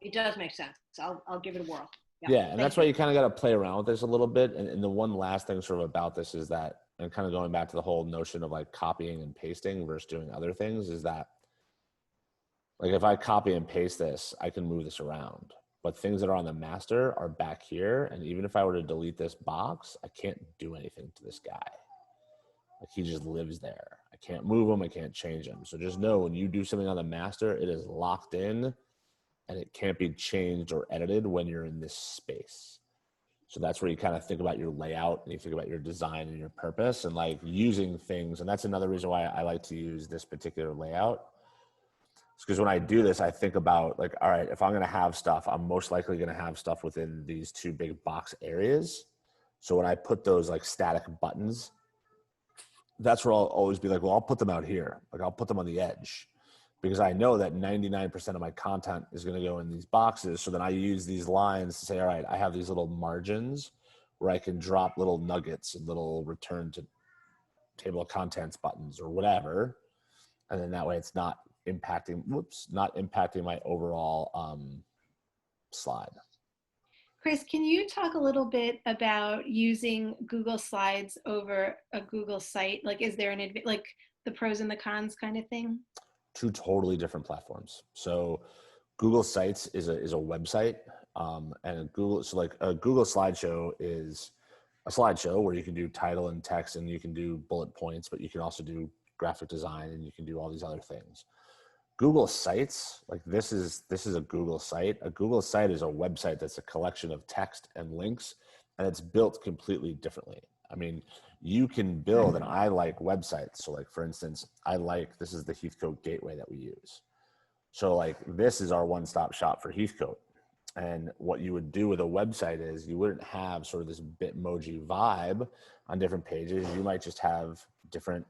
It does make sense. I'll give it a whirl. Yeah, and that's why you kind of got to play around with this a little bit. And the one last thing sort of about this is that, and kind of going back to the whole notion of like copying and pasting versus doing other things, is that like if I copy and paste this, I can move this around. But things that are on the master are back here. And even if I were to delete this box, I can't do anything to this guy. Like he just lives there. I can't move him. I can't change him. So just know when you do something on the master, it is locked in and it can't be changed or edited when you're in this space. So that's where you kind of think about your layout and you think about your design and your purpose and like using things. And that's another reason why I like to use this particular layout. It's because when I do this, I think about like, all right, if I'm going to have stuff, I'm most likely going to have stuff within these 2 big box areas. So when I put those like static buttons, that's where I'll always be like, well, I'll put them out here. Like I'll put them on the edge because I know that 99% of my content is going to go in these boxes. So then I use these lines to say, all right, I have these little margins where I can drop little nuggets and little return to table of contents buttons or whatever. And then that way it's not impacting my overall slide. Chris, can you talk a little bit about using Google Slides over a Google site? Like, is there like the pros and the cons kind of thing? 2 totally different platforms. So Google Sites is a website, and Google slideshow is a slideshow where you can do title and text and you can do bullet points, but you can also do graphic design and you can do all these other things. Google Sites, like this is a Google site. A Google site is a website that's a collection of text and links, and it's built completely differently. I mean, you can build, and I like websites. So like, for instance, this is the Heathcote gateway that we use. So like, this is our one-stop shop for Heathcote. And what you would do with a website is you wouldn't have sort of this Bitmoji vibe on different pages. You might just have different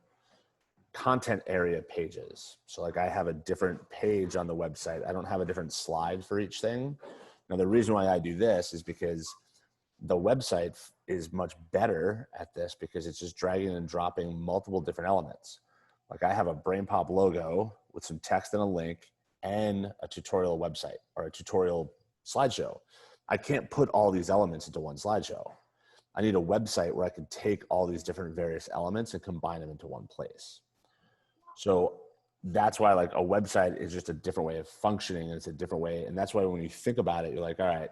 content area pages. So like I have a different page on the website. I don't have a different slide for each thing. Now the reason why I do this is because the website is much better at this because it's just dragging and dropping multiple different elements. Like I have a BrainPop logo with some text and a link and a tutorial website or a tutorial slideshow. I can't put all these elements into one slideshow. I need a website where I can take all these different various elements and combine them into one place. So that's why like a website is just a different way of functioning. And it's a different way. And that's why when you think about it, you're like, all right,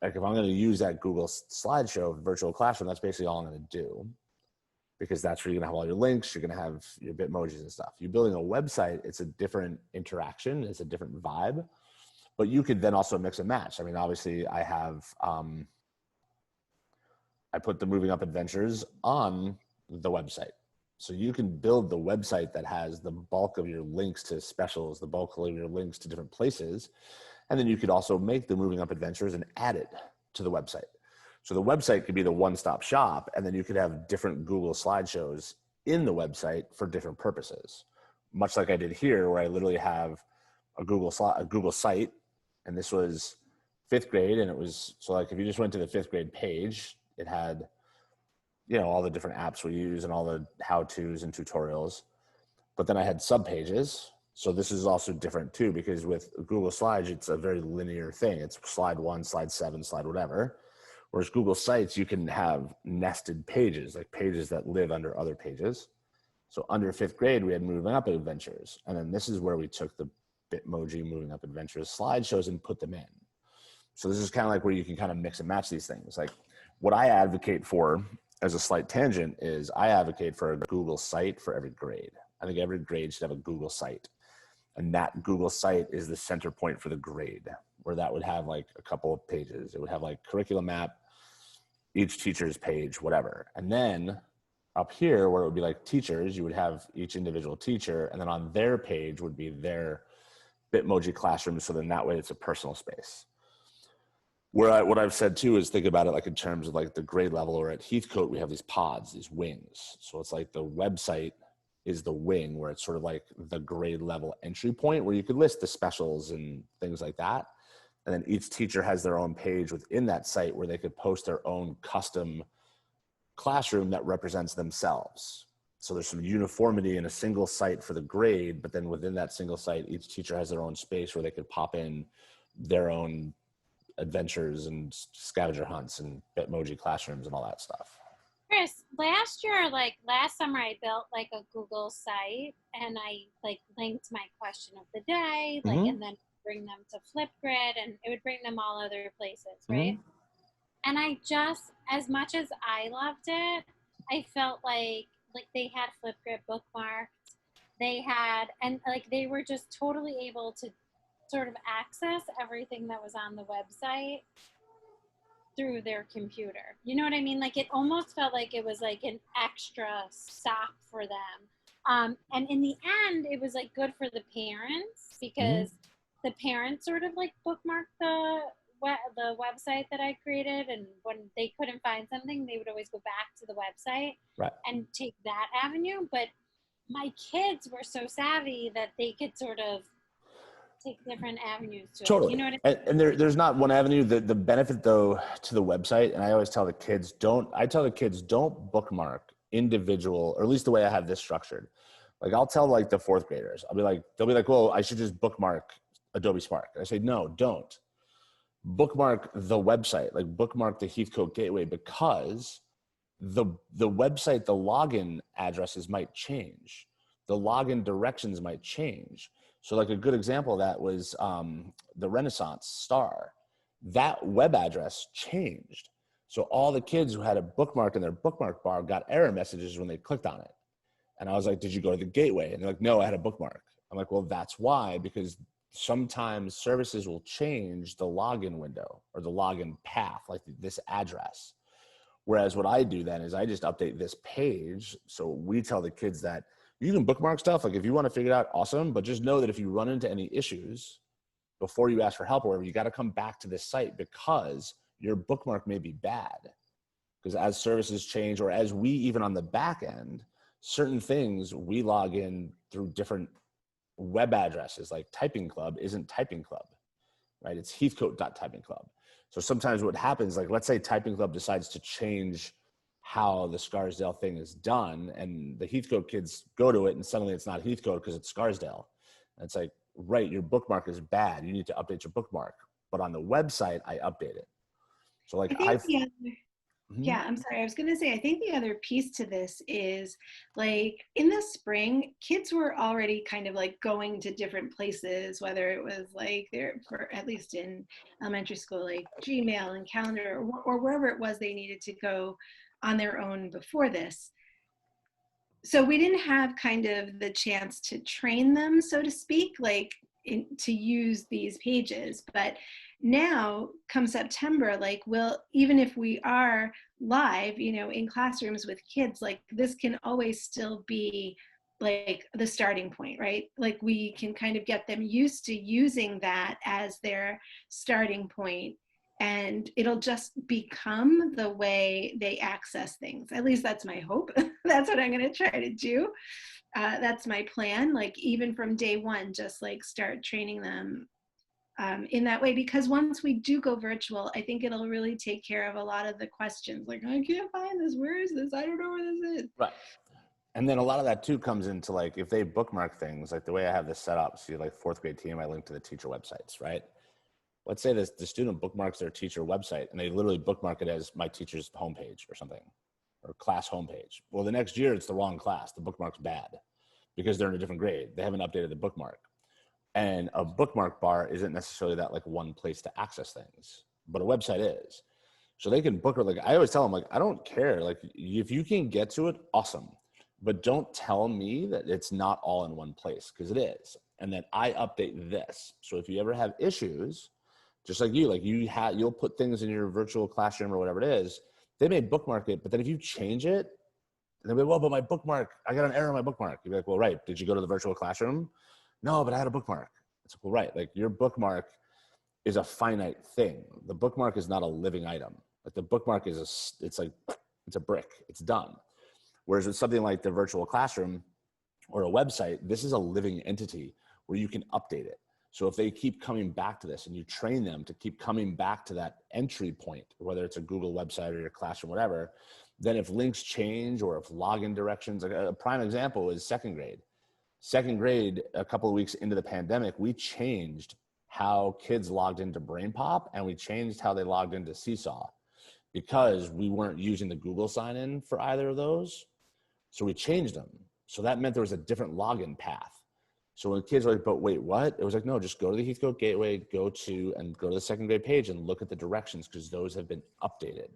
like if I'm going to use that Google slideshow virtual classroom, that's basically all I'm going to do. because that's where you're gonna have all your links, you're gonna have your Bitmojis and stuff. You're building a website, it's a different interaction, it's a different vibe, but you could then also mix and match. I mean, obviously I have, I put the Moving Up Adventures on the website. So you can build the website that has the bulk of your links to specials, the bulk of your links to different places. And then you could also make the Moving Up Adventures and add it to the website. So the website could be the one-stop shop, and then you could have different Google slideshows in the website for different purposes. Much like I did here, where I literally have a Google site, and this was 5th grade, and it was, so like if you just went to the 5th grade page, it had, you know, all the different apps we use and all the how-tos and tutorials. But then I had sub-pages. So this is also different too, because with Google Slides, it's a very linear thing. It's slide 1, slide 7, slide whatever. Whereas Google Sites, you can have nested pages, like pages that live under other pages. So under 5th grade, we had Moving Up Adventures. And then this is where we took the Bitmoji Moving Up Adventures slideshows and put them in. So this is kind of like where you can kind of mix and match these things. Like what I advocate for, as a slight tangent, is I advocate for a Google site for every grade. I think every grade should have a Google site. And that Google site is the center point for the grade, where that would have like a couple of pages. It would have like curriculum map, each teacher's page, whatever. And then up here, where it would be like teachers, you would have each individual teacher, and then on their page would be their Bitmoji classroom. So then that way it's a personal space. What I've said too is think about it like in terms of like the grade level, or at Heathcote, we have these pods, these wings. So it's like the website is the wing, where it's sort of like the grade level entry point where you could list the specials and things like that. And then each teacher has their own page within that site where they could post their own custom classroom that represents themselves. So there's some uniformity in a single site for the grade, but then within that single site, each teacher has their own space where they could pop in their own adventures and scavenger hunts and Bitmoji classrooms and all that stuff. Chris, last summer I built like a Google site, and I like linked my question of the day, like, and then bring them to Flipgrid, and it would bring them all other places, right? And I just, as much as I loved it, I felt like they had Flipgrid bookmarked. They had, and like they were just totally able to sort of access everything that was on the website through their computer. You know what I mean? Like it almost felt like it was like an extra stop for them. And in the end, it was like good for the parents, because the parents sort of like bookmarked the website that I created, and when they couldn't find something, they would always go back to the website and take that avenue. But my kids were so savvy that they could sort of take different avenues to it. You know what I mean? And there's not one avenue. The benefit though to the website, and I always tell the kids, don't bookmark individual, or at least the way I have this structured. Like I'll tell like the 4th graders, they'll be like, well, I should just bookmark Adobe Spark. I say, no, don't. Bookmark the website, like bookmark the Heathcote Gateway, because the website, the login addresses might change. The login directions might change. So like a good example of that was the Renaissance Star. That web address changed. So all the kids who had a bookmark in their bookmark bar got error messages when they clicked on it. And I was like, did you go to the gateway? And they're like, no, I had a bookmark. I'm like, well, that's why, because sometimes services will change the login window or the login path, like this address. Whereas what I do then is I just update this page. So we tell the kids that you can bookmark stuff. Like if you want to figure it out, awesome. But just know that if you run into any issues before you ask for help or whatever, you got to come back to this site, because your bookmark may be bad. Because as services change, or as we, even on the back end, certain things we log in through different web addresses, like Typing Club isn't Typing Club, right? It's Heathcote.Typing Club. So sometimes what happens, like let's say Typing Club decides to change how the Scarsdale thing is done, and the Heathcote kids go to it and suddenly it's not Heathcote because it's Scarsdale. And it's like, right, your bookmark is bad. You need to update your bookmark. But on the website, I update it. So like yeah, I'm sorry. I was going to say, I think the other piece to this is like in the spring, kids were already kind of like going to different places, whether it was like for at least in elementary school, like Gmail and Calendar or wherever it was they needed to go on their own before this. so we didn't have kind of the chance to train them, so to speak, like to use these pages. But now come September, like even if we are live, in classrooms with kids, like this can always still be like the starting point, right? Like we can kind of get them used to using that as their starting point, and it'll just become the way they access things. At least that's my hope. That's what I'm going to try to do. That's my plan. Like even from day one, just like start training them in that way, because once we do go virtual, I think it'll really take care of a lot of the questions. Like, I can't find this. Where is this? I don't know where this is. Right. And then a lot of that too comes into like, if they bookmark things, like the way I have this set up, see like fourth grade team, I link to the teacher websites, right? Let's say the student bookmarks their teacher website and they literally bookmark it as my teacher's homepage or something, or class homepage. Well, the next year it's the wrong class. The bookmark's bad because they're in a different grade. They haven't updated the bookmark. And a bookmark bar isn't necessarily that like one place to access things, but a website is. So they can bookmark, like I always tell them, like, I don't care. Like if you can get to it, awesome. But don't tell me that it's not all in one place, because it is. And then I update this. So if you ever have issues, just like you'll put things in your virtual classroom or whatever it is, they may bookmark it, but then if you change it, they'll be like, well, but my bookmark, I got an error in my bookmark. You'd be like, well, right. Did you go to the virtual classroom? No, but I had a bookmark. It's like, well, right. Like your bookmark is a finite thing. The bookmark is not a living item. Like the bookmark is it's a brick. It's done. Whereas with something like the virtual classroom or a website, this is a living entity where you can update it. So if they keep coming back to this and you train them to keep coming back to that entry point, whether it's a Google website or your classroom, whatever, then if links change or if login directions, like a prime example is second grade. Second grade, a couple of weeks into the pandemic, we changed how kids logged into BrainPop and we changed how they logged into Seesaw because we weren't using the Google sign-in for either of those. So we changed them. So that meant there was a different login path. So when kids were like, but wait, what? It was like, no, just go to the Heathcote Gateway, go to the second grade page and look at the directions because those have been updated.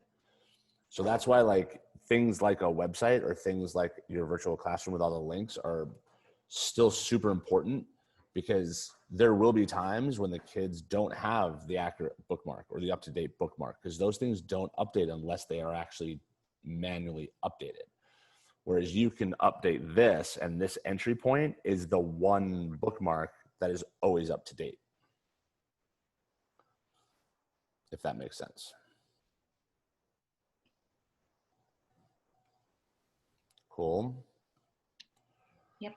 So that's why like things like a website or things like your virtual classroom with all the links are still super important, because there will be times when the kids don't have the accurate bookmark or the up-to-date bookmark, because those things don't update unless they are actually manually updated. Whereas you can update this, and this entry point is the one bookmark that is always up to date. If that makes sense. Cool. Yep.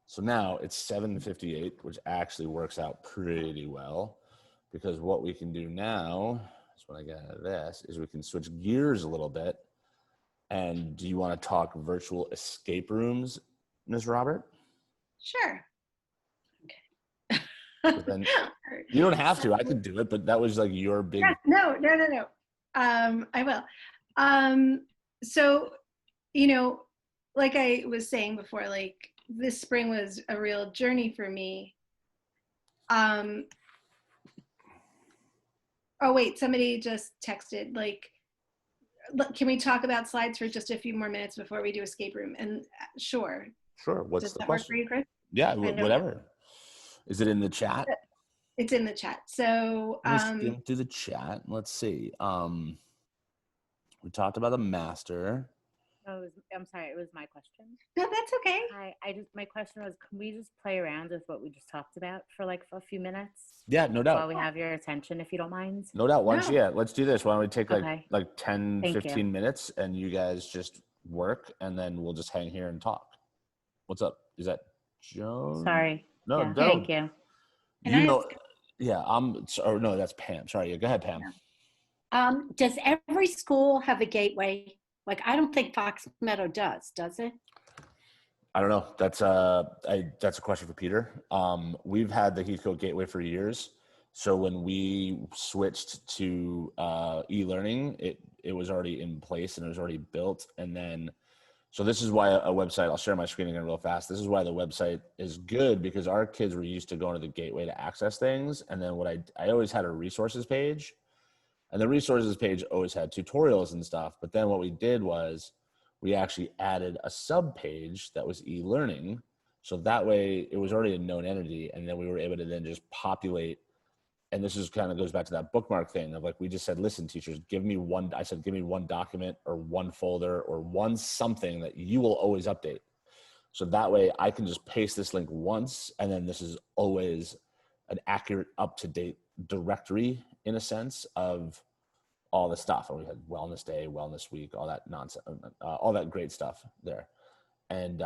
So now it's 7:58, which actually works out pretty well, because what we can do now is when I get out of this is we can switch gears a little bit. And do you want to talk virtual escape rooms, Ms. Robert? Sure. Then you don't have to. I could do it, but that was like your big. No. I will. So, like I was saying before, like this spring was a real journey for me. Oh wait, somebody just texted, like, can we talk about slides for just a few more minutes before we do escape room? And sure. What's Does the that question? work for you, Chris? Yeah, whatever. Is it in the chat? It's in the chat. So Let's skim through the chat. Let's see. We talked about the master. Oh, I'm sorry. It was my question. No, that's okay. My question was, can we just play around with what we just talked about for like a few minutes? Yeah, no doubt. While we have your attention, if you don't mind. No doubt. Let's do this. Why don't we take like 10, Thank 15 you. minutes and you guys just work and then we'll just hang here and talk. What's up? Is that Joan? Sorry. No, yeah, thank you. No, that's Pam. Sorry. Go ahead, Pam. Does every school have a gateway? Like, I don't think Fox Meadow does it? I don't know. That's a question for Peter. We've had the Heathcote Gateway for years. So when we switched to e-learning, it was already in place and it was already built. And then, so this is why a website, I'll share my screen again real fast. This is why the website is good, because our kids were used to going to the Gateway to access things. And then I always had a resources page, and the resources page always had tutorials and stuff. But then what we did was we actually added a sub page that was e-learning. So that way it was already a known entity. And then we were able to then just populate. And this is kind of goes back to that bookmark thing of like, we just said, listen, teachers, give me one document or one folder or one something that you will always update. So that way I can just paste this link once, and then this is always an accurate, up-to-date directory in a sense of all the stuff. And we had wellness day, wellness week, all that nonsense, all that great stuff there. And,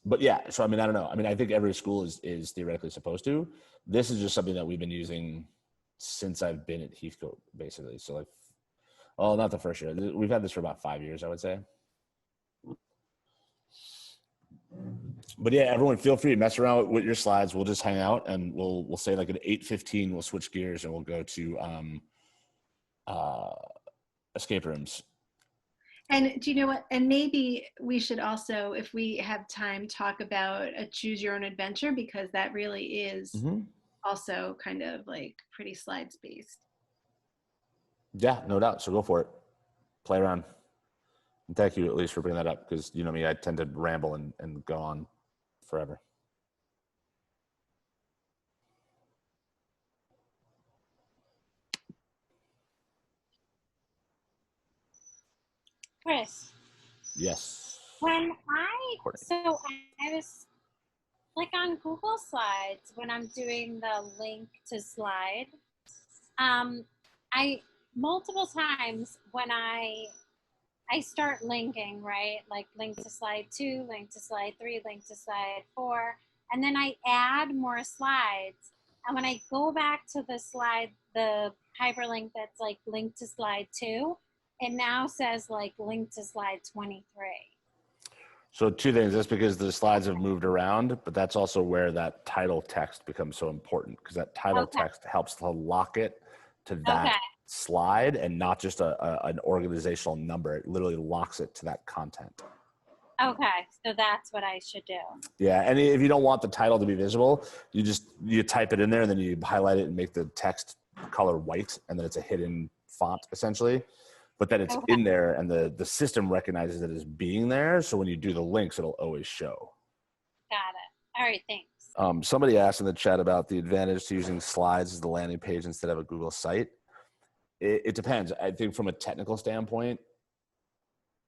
but yeah, so I mean, I don't know. I mean, I think every school is theoretically supposed to. This is just something that we've been using since I've been at Heathcote, basically. So like, well, not the first year. We've had this for about 5 years, I would say. But yeah, everyone feel free to mess around with your slides. We'll just hang out, and we'll say like at 8:15, we'll switch gears and we'll go to escape rooms. And do you know what? And maybe we should also, if we have time, talk about a choose your own adventure, because that really is also kind of like pretty slides based. Yeah, no doubt. So go for it. Play around. And thank you, at least, for bringing that up, because you know me, I tend to ramble and go on forever. Chris, Yes. when I was like on Google Slides when I'm doing the link to slide, I multiple times when I start linking, right? Like link to slide 2, link to slide 3, link to slide 4, and then I add more slides. And when I go back to the slide, the hyperlink that's like link to slide 2, it now says like link to slide 23. So two things. That's because the slides have moved around, but that's also where that title text becomes so important, because that title text helps to lock it to that slide and not just an organizational number. It literally locks it to that content. Okay, so that's what I should do. Yeah, and if you don't want the title to be visible, you type it in there and then you highlight it and make the text color white, and then it's a hidden font essentially. But then it's in there, and the system recognizes it as being there. So when you do the links, it'll always show. Got it. All right, thanks. Somebody asked in the chat about the advantage to using slides as the landing page instead of a Google site. It depends. I think from a technical standpoint,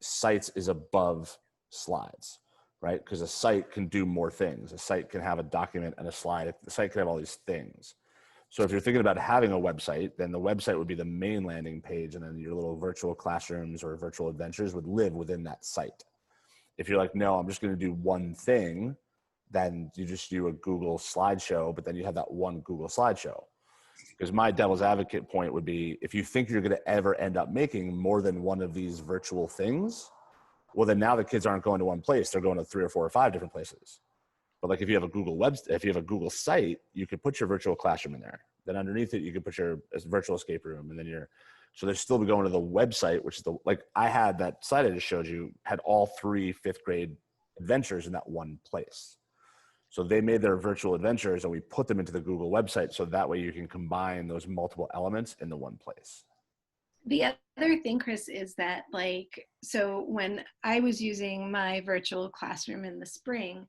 sites is above slides, right? Because a site can do more things. A site can have a document and a slide. The site can have all these things. So if you're thinking about having a website, then the website would be the main landing page, and then your little virtual classrooms or virtual adventures would live within that site. If you're like, no, I'm just going to do one thing, then you just do a Google slideshow, but then you have that one Google slideshow. Because my devil's advocate point would be, if you think you're going to ever end up making more than one of these virtual things, well, then now the kids aren't going to one place. They're going to 3 or 4 or 5 different places. But like if you have a Google site, you could put your virtual classroom in there. Then underneath it, you could put your virtual escape room, and then so they're still going to the website, which is I had that slide I just showed you, had all 3 5th grade adventures in that one place. So they made their virtual adventures and we put them into the Google website. So that way you can combine those multiple elements in the one place. The other thing, Chris, is that so when I was using my virtual classroom in the spring,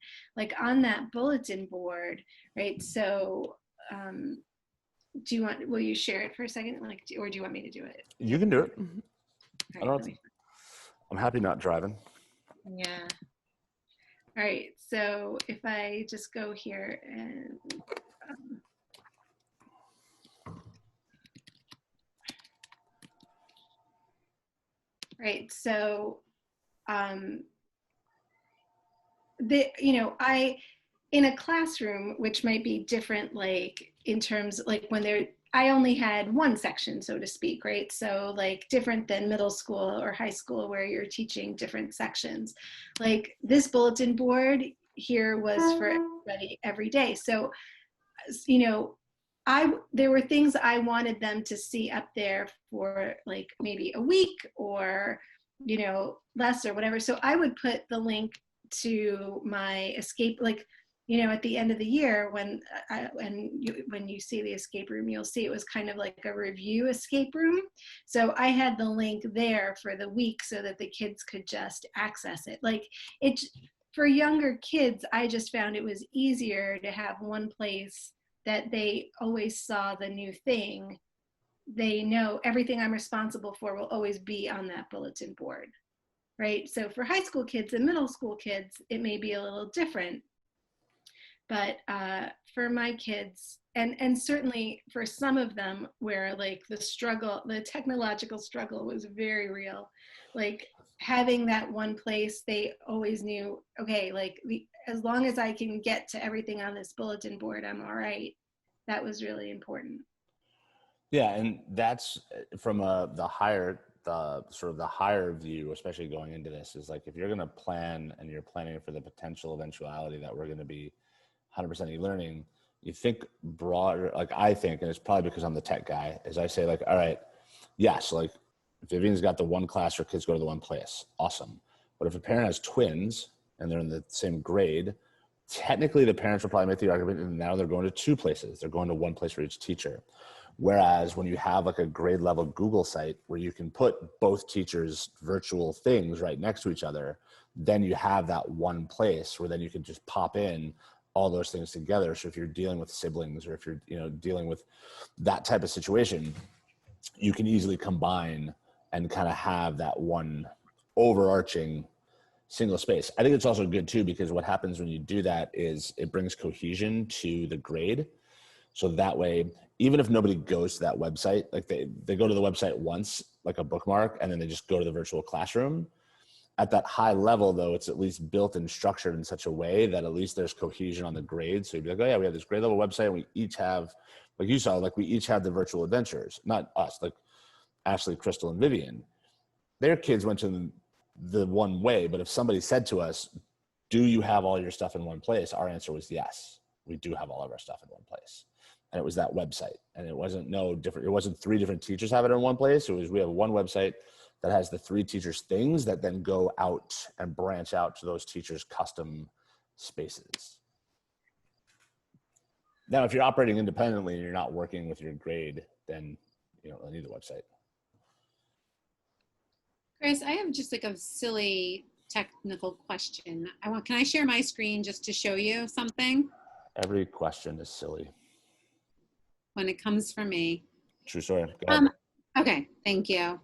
on that bulletin board, right? So will you share it for a second? Or do you want me to do it? You can do it. Right, I'm happy not driving. Yeah. All right, so if I just go here and right, so in a classroom, which might be different, in terms when I only had one section, so to speak, right? So different than middle school or high school where you're teaching different sections. This bulletin board here was for everybody every day. So, there were things I wanted them to see up there for maybe a week or, less or whatever. So I would put the link to my escape, you know, at the end of the year, when when you see the escape room, you'll see it was kind of like a review escape room. So I had the link there for the week so that the kids could just access it. Like it, for younger kids, I just found it was easier to have one place that they always saw the new thing. They know everything I'm responsible for will always be on that bulletin board, right? So for high school kids and middle school kids, it may be a little different. But for my kids, and certainly for some of them where like the struggle, the technological struggle was very real, like having that one place, they always knew, okay, like as long as I can get to everything on this bulletin board, I'm all right. That was really important. Yeah, and that's from the sort of the higher view, especially going into this, is like if you're going to plan and you're planning for the potential eventuality that we're going to be 100% e-learning, you think broader. Like I think, and it's probably because I'm the tech guy, is I say like, all right, yes, like Vivian's got the one class where kids go to the one place, awesome. But if a parent has twins and they're in the same grade, technically the parents will probably make the argument, and now they're going to two places. They're going to one place for each teacher. Whereas when you have like a grade level Google site where you can put both teachers' virtual things right next to each other, then you have that one place where then you can just pop in all those things together. So if you're dealing with siblings, or if you're, you know, dealing with that type of situation, you can easily combine and kind of have that one overarching single space. I think it's also good too, because what happens when you do that is it brings cohesion to the grade. So that way, even if nobody goes to that website, like they go to the website once, like a bookmark, and then they just go to the virtual classroom. At that high level though, it's at least built and structured in such a way that at least there's cohesion on the grade. So you'd be like, oh yeah, we have this grade level website, and we each have, like you saw, like we each have the virtual adventures. Not us, like Ashley, Crystal, and Vivian. Their kids went to the one way, but if somebody said to us, do you have all your stuff in one place? Our answer was yes, we do have all of our stuff in one place. And it was that website, and it wasn't no different. It wasn't three different teachers have it in one place. It was, we have one website that has the three teachers' things that then go out and branch out to those teachers' custom spaces. Now, if you're operating independently and you're not working with your grade, then you don't really need the website. Chris, I have just like a silly technical question. Can I share my screen just to show you something? Every question is silly. When it comes from me. True story. Go ahead. Okay, thank you.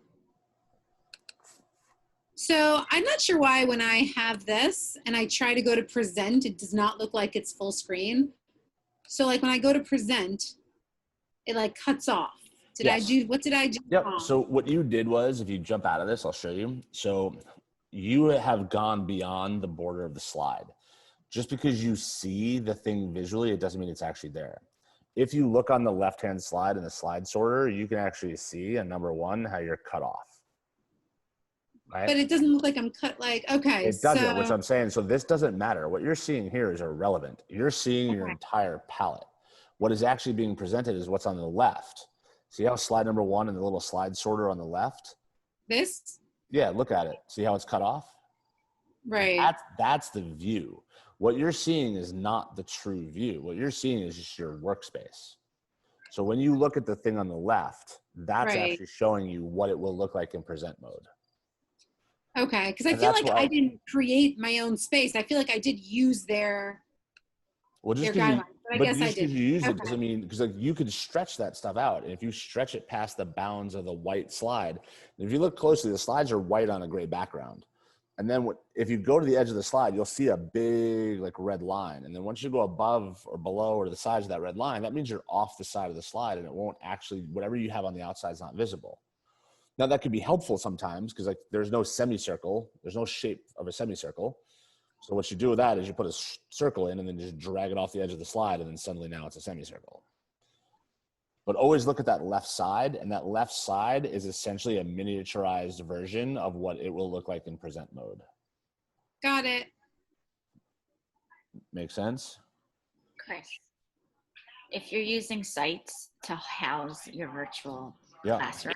So I'm not sure why when I have this and I try to go to present, it does not look like it's full screen. So like when I go to present, it like cuts off. What did I do Yep. wrong? So what you did was, if you jump out of this, I'll show you. So you have gone beyond the border of the slide. Just because you see the thing visually, it doesn't mean it's actually there. If you look on the left-hand slide in the slide sorter, you can actually see on number one how you're cut off. Right? But it doesn't look like I'm cut, like, okay. It doesn't, which I'm saying. So this doesn't matter. What you're seeing here is irrelevant. You're seeing your entire palette. What is actually being presented is what's on the left. See how slide number one and the little slide sorter on the left? This? Yeah, look at it. See how it's cut off? Right. That's the view. What you're seeing is not the true view. What you're seeing is just your workspace. So when you look at the thing on the left, that's actually showing you what it will look like in present mode. Okay, because I feel like I didn't create my own space. I feel like I did use their guidelines, but I guess I didn't. You use it doesn't mean, because like you could stretch that stuff out, and if you stretch it past the bounds of the white slide, if you look closely, the slides are white on a gray background. And then if you go to the edge of the slide, you'll see a big like red line. And then once you go above or below or to the sides of that red line, that means you're off the side of the slide, and it won't actually, whatever you have on the outside is not visible. Now that could be helpful sometimes, because like there's no semicircle, there's no shape of a semicircle. So what you do with that is you put a circle in and then just drag it off the edge of the slide, and then suddenly now it's a semicircle. But always look at that left side, and that left side is essentially a miniaturized version of what it will look like in present mode. Got it. Make sense? Chris, if you're using sites to house your virtual classroom,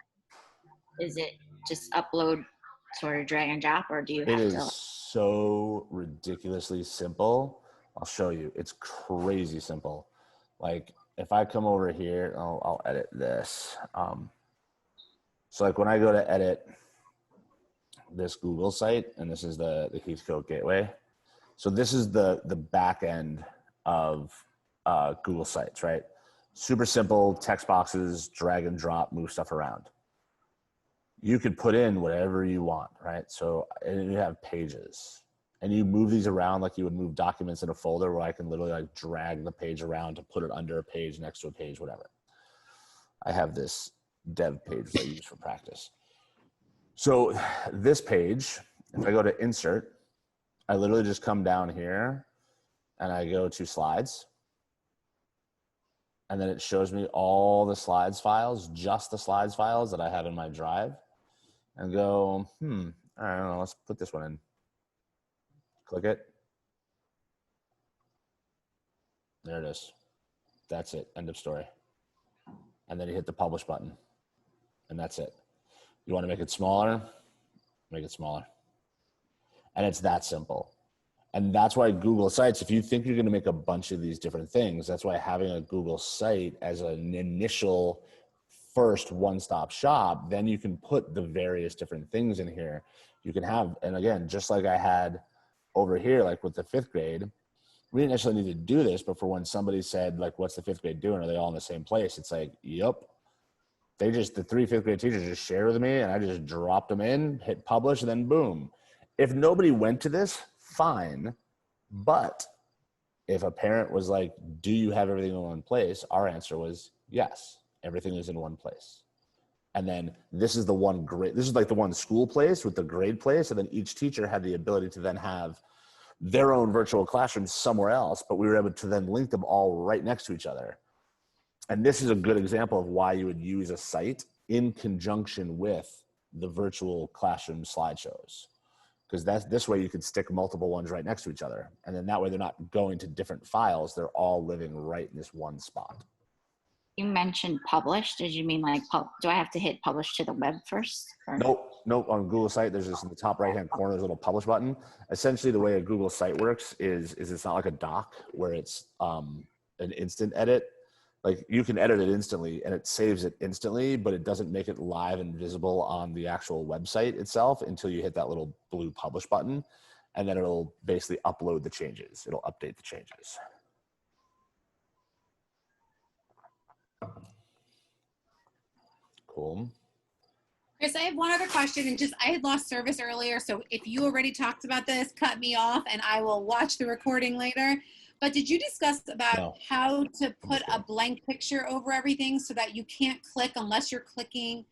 is it just upload, sort of drag and drop, or do you have to? It is so ridiculously simple. I'll show you. It's crazy simple. Like if I come over here, I'll edit this. So like when I go to edit this Google site, and this is the Heathcote Gateway. So this is the back end of Google Sites, right? Super simple text boxes, drag and drop, move stuff around. You could put in whatever you want, right? So, and you have pages, and you move these around like you would move documents in a folder, where I can literally like drag the page around to put it under a page, next to a page, whatever. I have this dev page that I use for practice. So this page, if I go to insert, I literally just come down here and I go to slides, and then it shows me all the slides files, just the slides files that I have in my drive, and go, I don't know, let's put this one in. Click it. There it is. That's it, end of story. And then you hit the publish button, and that's it. You want to make it smaller? Make it smaller. And it's that simple. And that's why Google Sites, if you think you're going to make a bunch of these different things, that's why having a Google site as an initial first one-stop shop, then you can put the various different things in here. You can have, and again, just like I had over here, like with the 5th grade, we didn't necessarily need to do this, but for when somebody said, like, what's the 5th grade doing? Are they all in the same place? It's like, yep. The 3 5th grade teachers just shared with me, and I just dropped them in, hit publish, and then boom. If nobody went to this, fine. But if a parent was like, do you have everything in one place? Our answer was yes, everything is in one place. And then this is the one grade, this is like the one school place with the grade place. And then each teacher had the ability to then have their own virtual classroom somewhere else, but we were able to then link them all right next to each other. And this is a good example of why you would use a site in conjunction with the virtual classroom slideshows. Because that's this way you could stick multiple ones right next to each other. And then that way they're not going to different files. They're all living right in this one spot. You mentioned publish. Did you mean like, do I have to hit publish to the web first? Or? Nope. On Google site, there's this in the top right-hand corner, there's a little publish button. Essentially the way a Google site works is it's not like a doc where it's an instant edit. Like you can edit it instantly and it saves it instantly, but it doesn't make it live and visible on the actual website itself until you hit that little blue publish button, and then it'll basically upload the changes. It'll update the changes. Cool. Chris, I have one other question, and I had lost service earlier, so if you already talked about this, cut me off and I will watch the recording later. But did you discuss about how to put a blank picture over everything so that you can't click unless you're clicking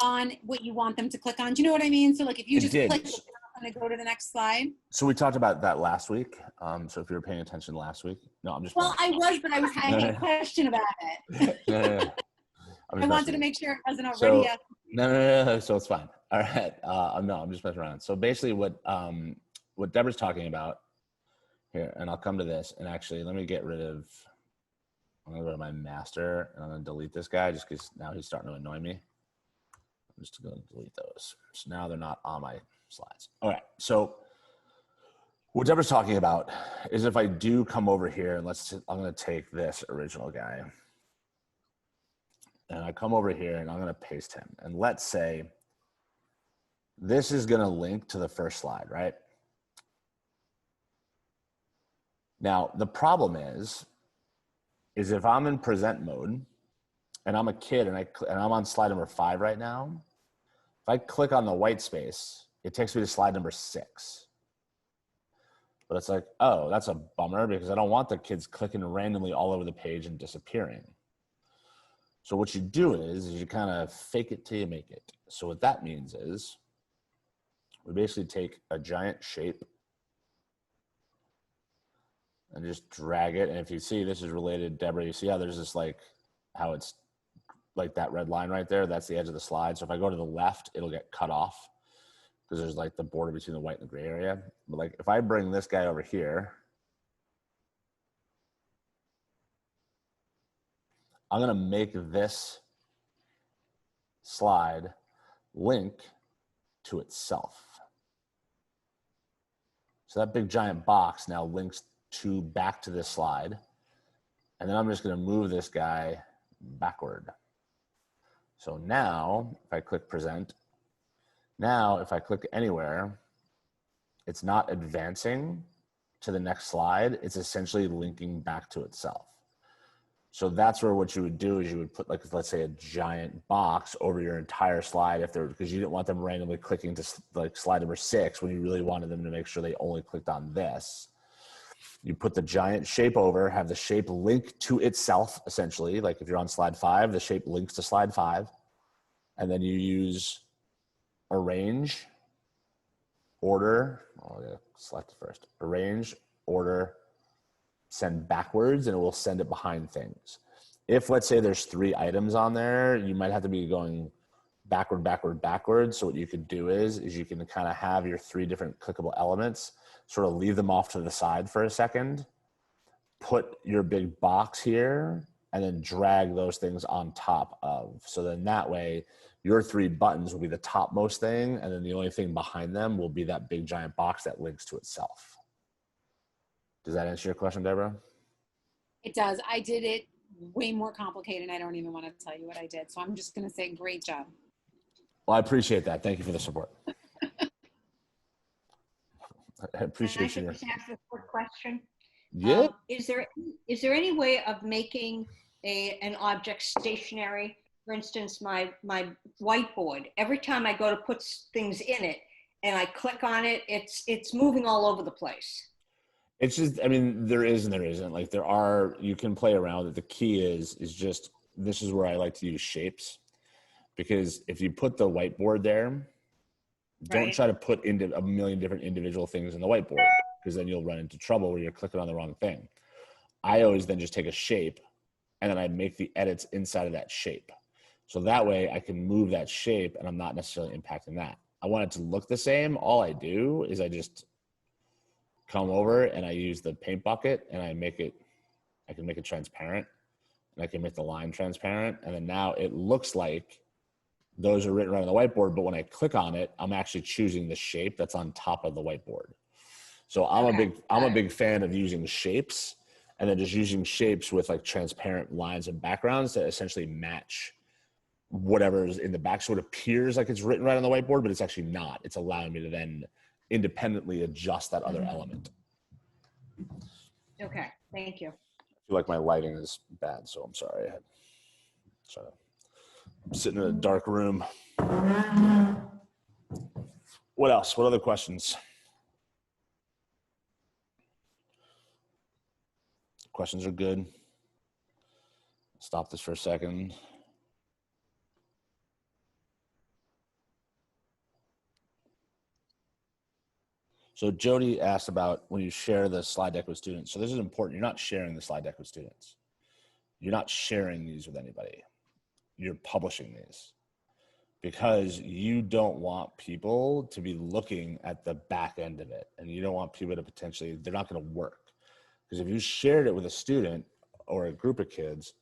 on what you want them to click on? Do you know what I mean? So like if you just click, it's not going to go to the next slide. So we talked about that last week. So if you were paying attention last week, no, I'm just. Well, I was, but I had a question about it. I wanted to make sure it wasn't already up. No. So it's fine. All right. No, I'm just messing around. So basically what Deborah's talking about here, and I'll come to this, and actually let me get rid of, I'm gonna go to my master and I'm gonna delete this guy just because now he's starting to annoy me. I'm just gonna delete those. So now they're not on my slides. All right. So what Deborah's talking about is if I do come over here and I'm gonna take this original guy. And I come over here and I'm going to paste him. And let's say this is going to link to the first slide, right? Now, the problem is if I'm in present mode and I'm a kid and I'm on slide number 5 right now, if I click on the white space, it takes me to slide number 6. But it's like, oh, that's a bummer because I don't want the kids clicking randomly all over the page and disappearing. So what you do is you kind of fake it till you make it. So what that means is we basically take a giant shape and just drag it. And if you see, this is related, Deborah, you see how there's this how it's like that red line right there? That's the edge of the slide. So if I go to the left, it'll get cut off because there's like the border between the white and the gray area. But like if I bring this guy over here, I'm going to make this slide link to itself. So that big giant box now links to back to this slide. And then I'm just going to move this guy backward. So now if I click present, now if I click anywhere, it's not advancing to the next slide. It's essentially linking back to itself. So that's where what you would do is you would put, like, let's say a giant box over your entire slide if they're, because you didn't want them randomly clicking to like slide number 6 when you really wanted them to make sure they only clicked on this. You put the giant shape over, have the shape link to itself, essentially. Like if you're on slide 5, the shape links to slide 5. And then you use arrange, order, oh yeah, select it first. Arrange, order, send backwards, and it will send it behind things. If let's say there's 3 items on there, you might have to be going backward, backward, backward. So what you could do is you can kind of have your 3 different clickable elements, sort of leave them off to the side for a second, put your big box here, and then drag those things on top of. So then that way your 3 buttons will be the topmost thing, and then the only thing behind them will be that big giant box that links to itself. Does that answer your question, Deborah? It does. I did it way more complicated, and I don't even want to tell you what I did. So I'm just going to say great job. Well, I appreciate that. Thank you for the support. I appreciate you. Can I just ask a quick question? Yeah. Is there any way of making an object stationary? For instance, my whiteboard. Every time I go to put things in it and I click on it, it's moving all over the place. It's just, I mean, there is and there isn't. Like there are, you can play around with it. The key is just, this is where I like to use shapes, because if you put the whiteboard there, don't try to put into a million different individual things in the whiteboard, because then you'll run into trouble where you're clicking on the wrong thing. I always then just take a shape and then I make the edits inside of that shape. So that way I can move that shape and I'm not necessarily impacting that. I want it to look the same. All I do is I just come over and I use the paint bucket and I can make it transparent, and I can make the line transparent. And then now it looks like those are written right on the whiteboard, but when I click on it, I'm actually choosing the shape that's on top of the whiteboard. So I'm a big fan of using shapes, and then just using shapes with like transparent lines and backgrounds to essentially match whatever is in the back. So it appears like it's written right on the whiteboard, but it's actually not. It's allowing me to then independently adjust that other element. Okay, thank you. I feel like my lighting is bad, so I'm sorry. I'm sitting in a dark room. What else? What other questions? Questions are good. Stop this for a second. So Jody asked about when you share the slide deck with students. So this is important. You're not sharing the slide deck with students. You're not sharing these with anybody. You're publishing these, because you don't want people to be looking at the back end of it. And you don't want people to potentially, they're not going to work. Because if you shared it with a student or a group of kids,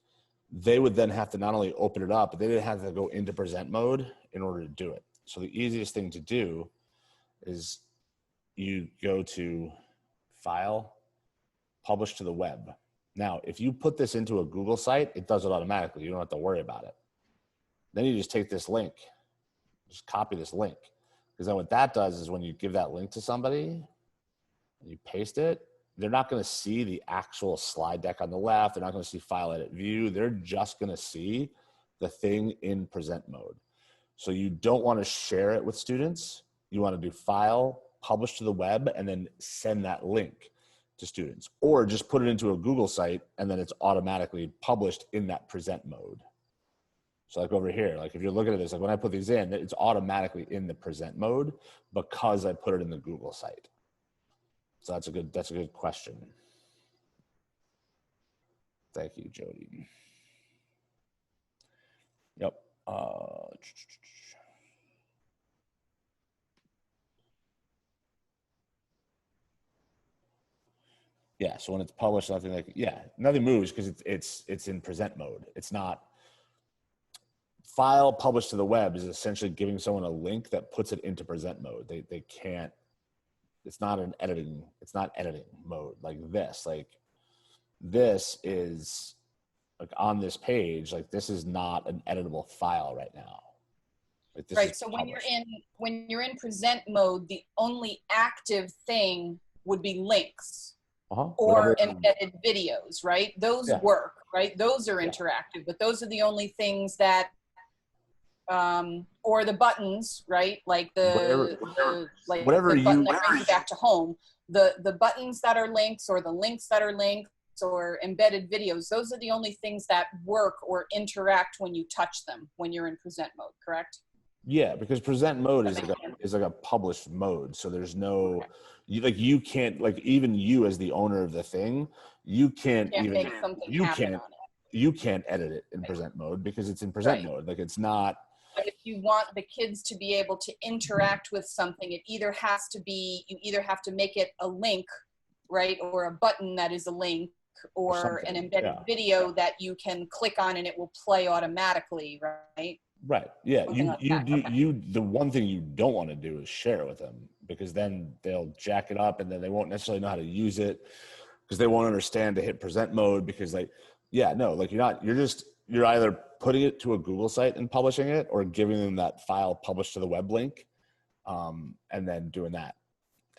they would then have to not only open it up, but they didn't have to go into present mode in order to do it. So the easiest thing to do is you go to File, Publish to the Web. Now, if you put this into a Google site, it does it automatically. You don't have to worry about it. Then you just take this link, just copy this link. Because then what that does is when you give that link to somebody and you paste it, they're not going to see the actual slide deck on the left. They're not going to see File, Edit, View. They're just going to see the thing in present mode. So you don't want to share it with students. You want to do File, Publish to the Web, and then send that link to students. Or just put it into a Google site and then it's automatically published in that present mode. So like over here, like if you're looking at this, like when I put these in, it's automatically in the present mode because I put it in the Google site. So that's a good question. Thank you, Jody. Yep. Yeah. So when it's published, nothing like, yeah, nothing moves because it's in present mode. It's not. File, Publish to the Web is essentially giving someone a link that puts it into present mode. They can't it's not editing mode like this. Like this is like on this page, like this is not an editable file right now. Like, this right. is So published. when you're in present mode, the only active thing would be links or embedded videos, right? Those work, right? Those are interactive, but those are the only things that or the buttons, right? Like the button that brings you back to home. The buttons that are links or the links that are links or embedded videos, those are the only things that work or interact when you touch them when you're in present mode, correct? Yeah, because present mode is like a published mode. So there's no, you can't, like, even you as the owner of the thing, you can't make something happen on it. You can't edit it in present mode because it's in present mode. Like, it's not. But if you want the kids to be able to interact with something, it either has to be, you either have to make it a link, right? Or a button that is a link, or an embedded video that you can click on and it will play automatically, right? Right. Yeah. The one thing you don't want to do is share it with them, because then they'll jack it up and then they won't necessarily know how to use it because they won't understand to hit present mode, because you're either putting it to a Google site and publishing it, or giving them that file published to the web link, and then doing that.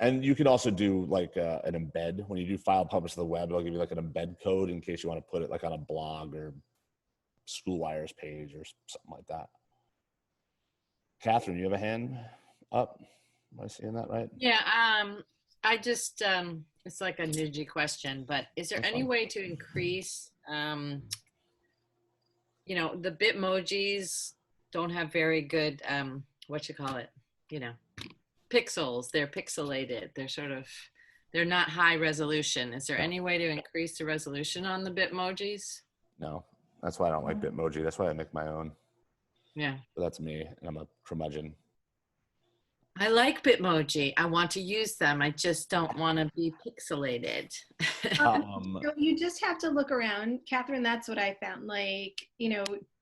And you can also do like an embed. When you do file publish to the web, it'll give you like an embed code in case you want to put it like on a blog or Schoolwire's page or something like that. Catherine, you have a hand up? Am I seeing that right? Yeah, I just, it's like a nudgy question, but is there any way to increase, the Bitmojis don't have very good, pixels. They're pixelated. They're not high resolution. Is there any way to increase the resolution on the Bitmojis? No, that's why I don't like Bitmoji. That's why I make my own. Yeah. But that's me, and I'm a curmudgeon. I like Bitmoji. I want to use them. I just don't want to be pixelated. You just have to look around, Catherine. That's what I found. Like,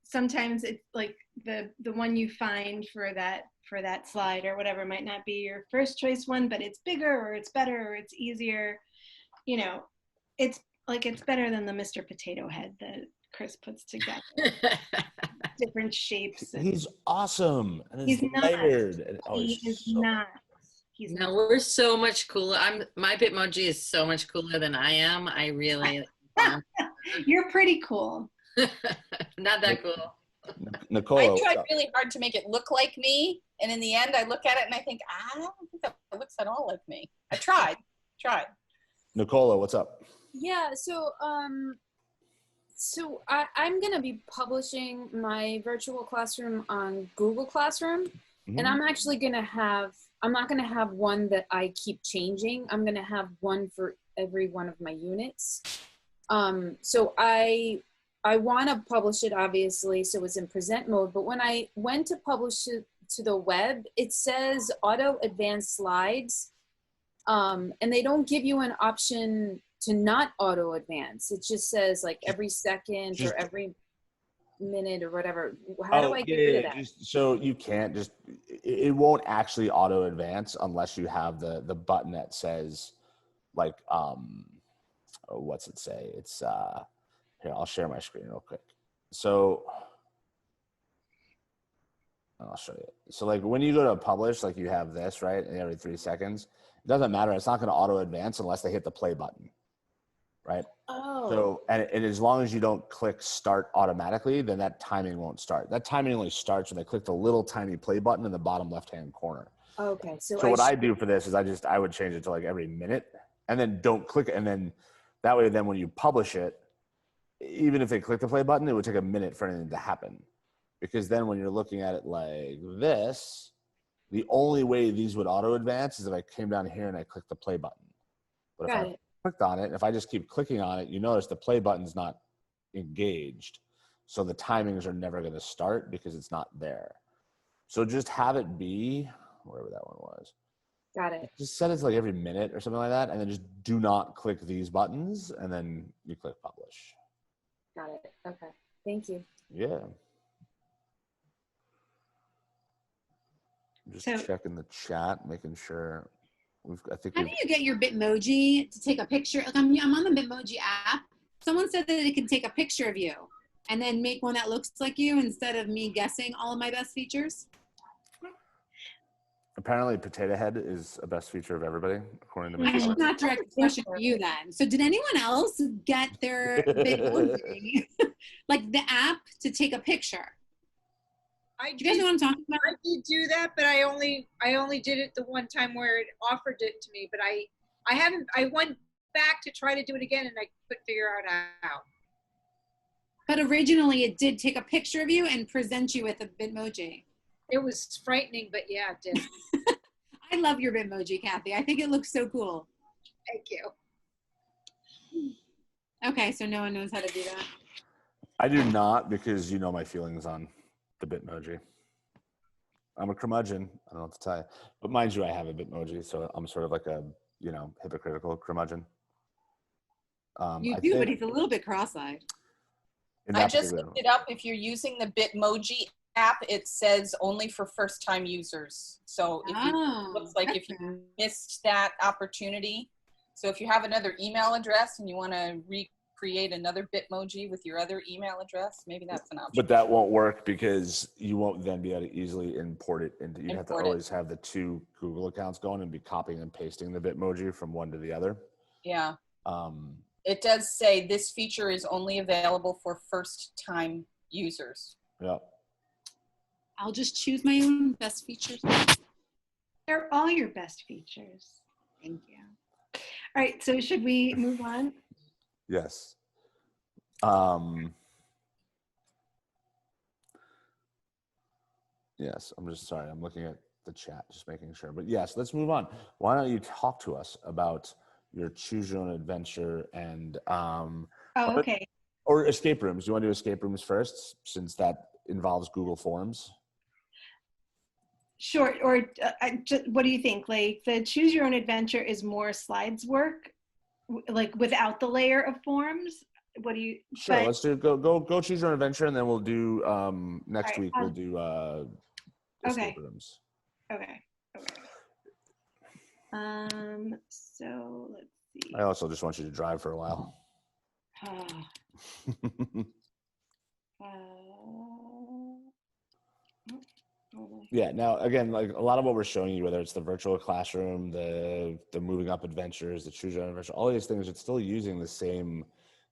sometimes it's like the one you find for that slide or whatever might not be your first choice one, but it's bigger or it's better or it's easier. It's like, it's better than the Mr. Potato Head that Chris puts together. Different shapes. He's awesome. And he's layered. not. No, we're so much cooler. My Bitmoji is so much cooler than I am. I really. You're pretty cool. Not that cool. Nicole, I tried really hard to make it look like me, and in the end, I look at it and I think, I don't think that looks at all like me. I tried. Nicola, what's up? Yeah, so I'm going to be publishing my virtual classroom on Google Classroom, and I'm actually going to I'm not going to have one that I keep changing. I'm going to have one for every one of my units. So I want to publish it, obviously, so it's in present mode, but when I went to publish it to the web, it says auto advanced slides, and they don't give you an option to not auto advance. It just says like every second or every minute or whatever. How do I get rid of that? So you can't it won't actually auto advance unless you have the button that says like, what's it say? It's, here, I'll share my screen real quick. So I'll show you. So like when you go to publish, like you have this, right? And every 3 seconds, it doesn't matter. It's not going to auto advance unless they hit the play button. Right. Oh. So, and as long as you don't click start automatically, then that timing won't start. That timing only starts when they click the little tiny play button in the bottom left-hand corner. Okay. So what I do for this is I would change it to like every minute, and then don't click it. And then that way, then when you publish it, even if they click the play button, it would take a minute for anything to happen. Because then when you're looking at it like this, the only way these would auto advance is if I came down here and I clicked the play button. But if I clicked on it, if I just keep clicking on it, you notice the play button's not engaged. So the timings are never going to start because it's not there. So just have it be, wherever that one was. Got it. Just set it to like every minute or something like that, and then just do not click these buttons, and then you click publish. Got it. Okay. Thank you. Yeah. I'm just checking the chat, making sure How do you get your Bitmoji to take a picture? Like I'm on the Bitmoji app. Someone said that it can take a picture of you and then make one that looks like you instead of me guessing all of my best features. Apparently, potato head is a best feature of everybody, according to I Mr. should not direct the question to you then. So did anyone else get their Bitmoji, like the app to take a picture? I Do you guys know what I'm talking about? I did do that, but I only did it the one time where it offered it to me. But I went back to try to do it again, and I couldn't figure out how. But originally, it did take a picture of you and present you with a Bitmoji. It was frightening, but yeah, it did. I love your Bitmoji, Kathy. I think it looks so cool. Thank you. Okay, so no one knows how to do that. I do not, because you know my feelings on the Bitmoji. I'm a curmudgeon. I don't know what to tell you. But mind you, I have a Bitmoji, so I'm sort of like a, hypocritical curmudgeon. You do, but he's a little bit cross-eyed. I just looked it up. If you're using the Bitmoji app, it says only for first-time users. So if looks like if you missed that opportunity. So if you have another email address and you want to recreate another Bitmoji with your other email address, maybe that's an option. But that won't work because you won't then be able to easily import it into. You'd have to always have the two Google accounts going and be copying and pasting the Bitmoji from one to the other. Yeah. It does say this feature is only available for first-time users. Yeah. I'll just choose my own best features. They're all your best features. Thank you. All right, so should we move on? Yes. Yes, I'm just sorry. I'm looking at the chat, just making sure. But yes, let's move on. Why don't you talk to us about your choose your own adventure and okay. Or escape rooms. Do you want to do escape rooms first, since that involves Google Forms? Sure. Or what do you think? Like the choose your own adventure is more slides work, like without the layer of forms. What do you? Sure. Let's do go choose your own adventure, and then we'll do next week. We'll do escape rooms. Okay. So let's see. I also just want you to drive for a while. Yeah. Now, again, like a lot of what we're showing you, whether it's the virtual classroom, the moving up adventures, the choose your own adventure, all these things, it's still using the same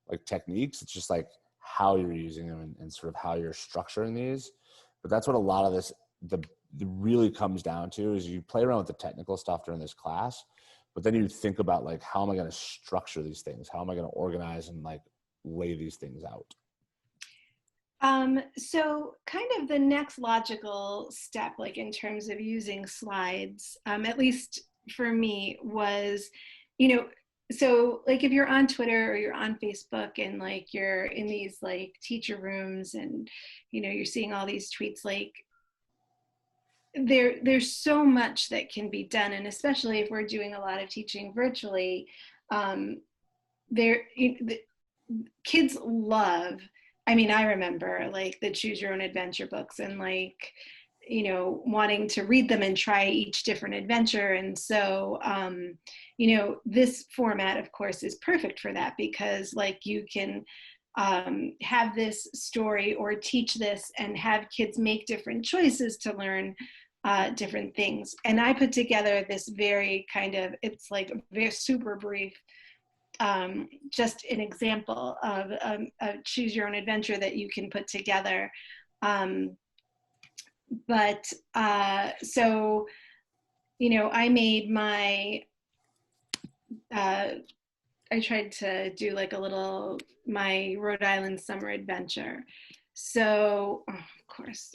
like techniques. It's just like how you're using them and sort of how you're structuring these. But that's what a lot of this the really comes down to is you play around with the technical stuff during this class, but then you think about like, how am I going to structure these things? How am I going to organize and like lay these things out? So kind of the next logical step, like in terms of using slides, at least for me, was, so like if you're on Twitter or you're on Facebook and like you're in these like teacher rooms and, you're seeing all these tweets, like there's so much that can be done. And especially if we're doing a lot of teaching virtually, kids love, I remember like the choose your own adventure books and like, wanting to read them and try each different adventure. And so, this format, of course, is perfect for that because like you can have this story or teach this and have kids make different choices to learn different things. And I put together this very kind of, it's like very super brief, just an example of a choose your own adventure that you can put together. So, I made I tried to do like my Rhode Island summer adventure. So, of course,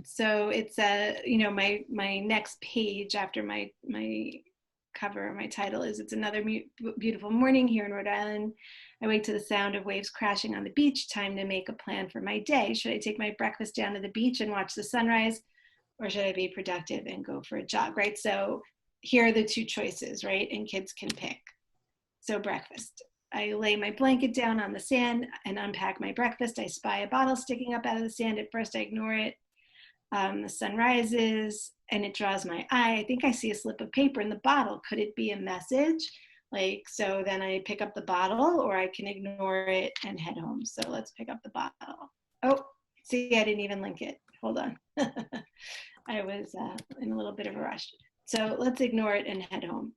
so it's my next page after my cover, my title is, it's another beautiful morning here in Rhode Island. I wake to the sound of waves crashing on the beach. Time to make a plan for my day. Should I take my breakfast down to the beach and watch the sunrise, or should I be productive and go for a jog, right? So here are the two choices, right? And kids can pick. So breakfast. I lay my blanket down on the sand and unpack my breakfast. I spy a bottle sticking up out of the sand. At first I ignore it. The sun rises and it draws my eye. I think I see a slip of paper in the bottle. Could it be a message? Like, so then I pick up the bottle, or I can ignore it and head home. So let's pick up the bottle. Oh, see, I didn't even link it. Hold on. I was in a little bit of a rush. So let's ignore it and head home.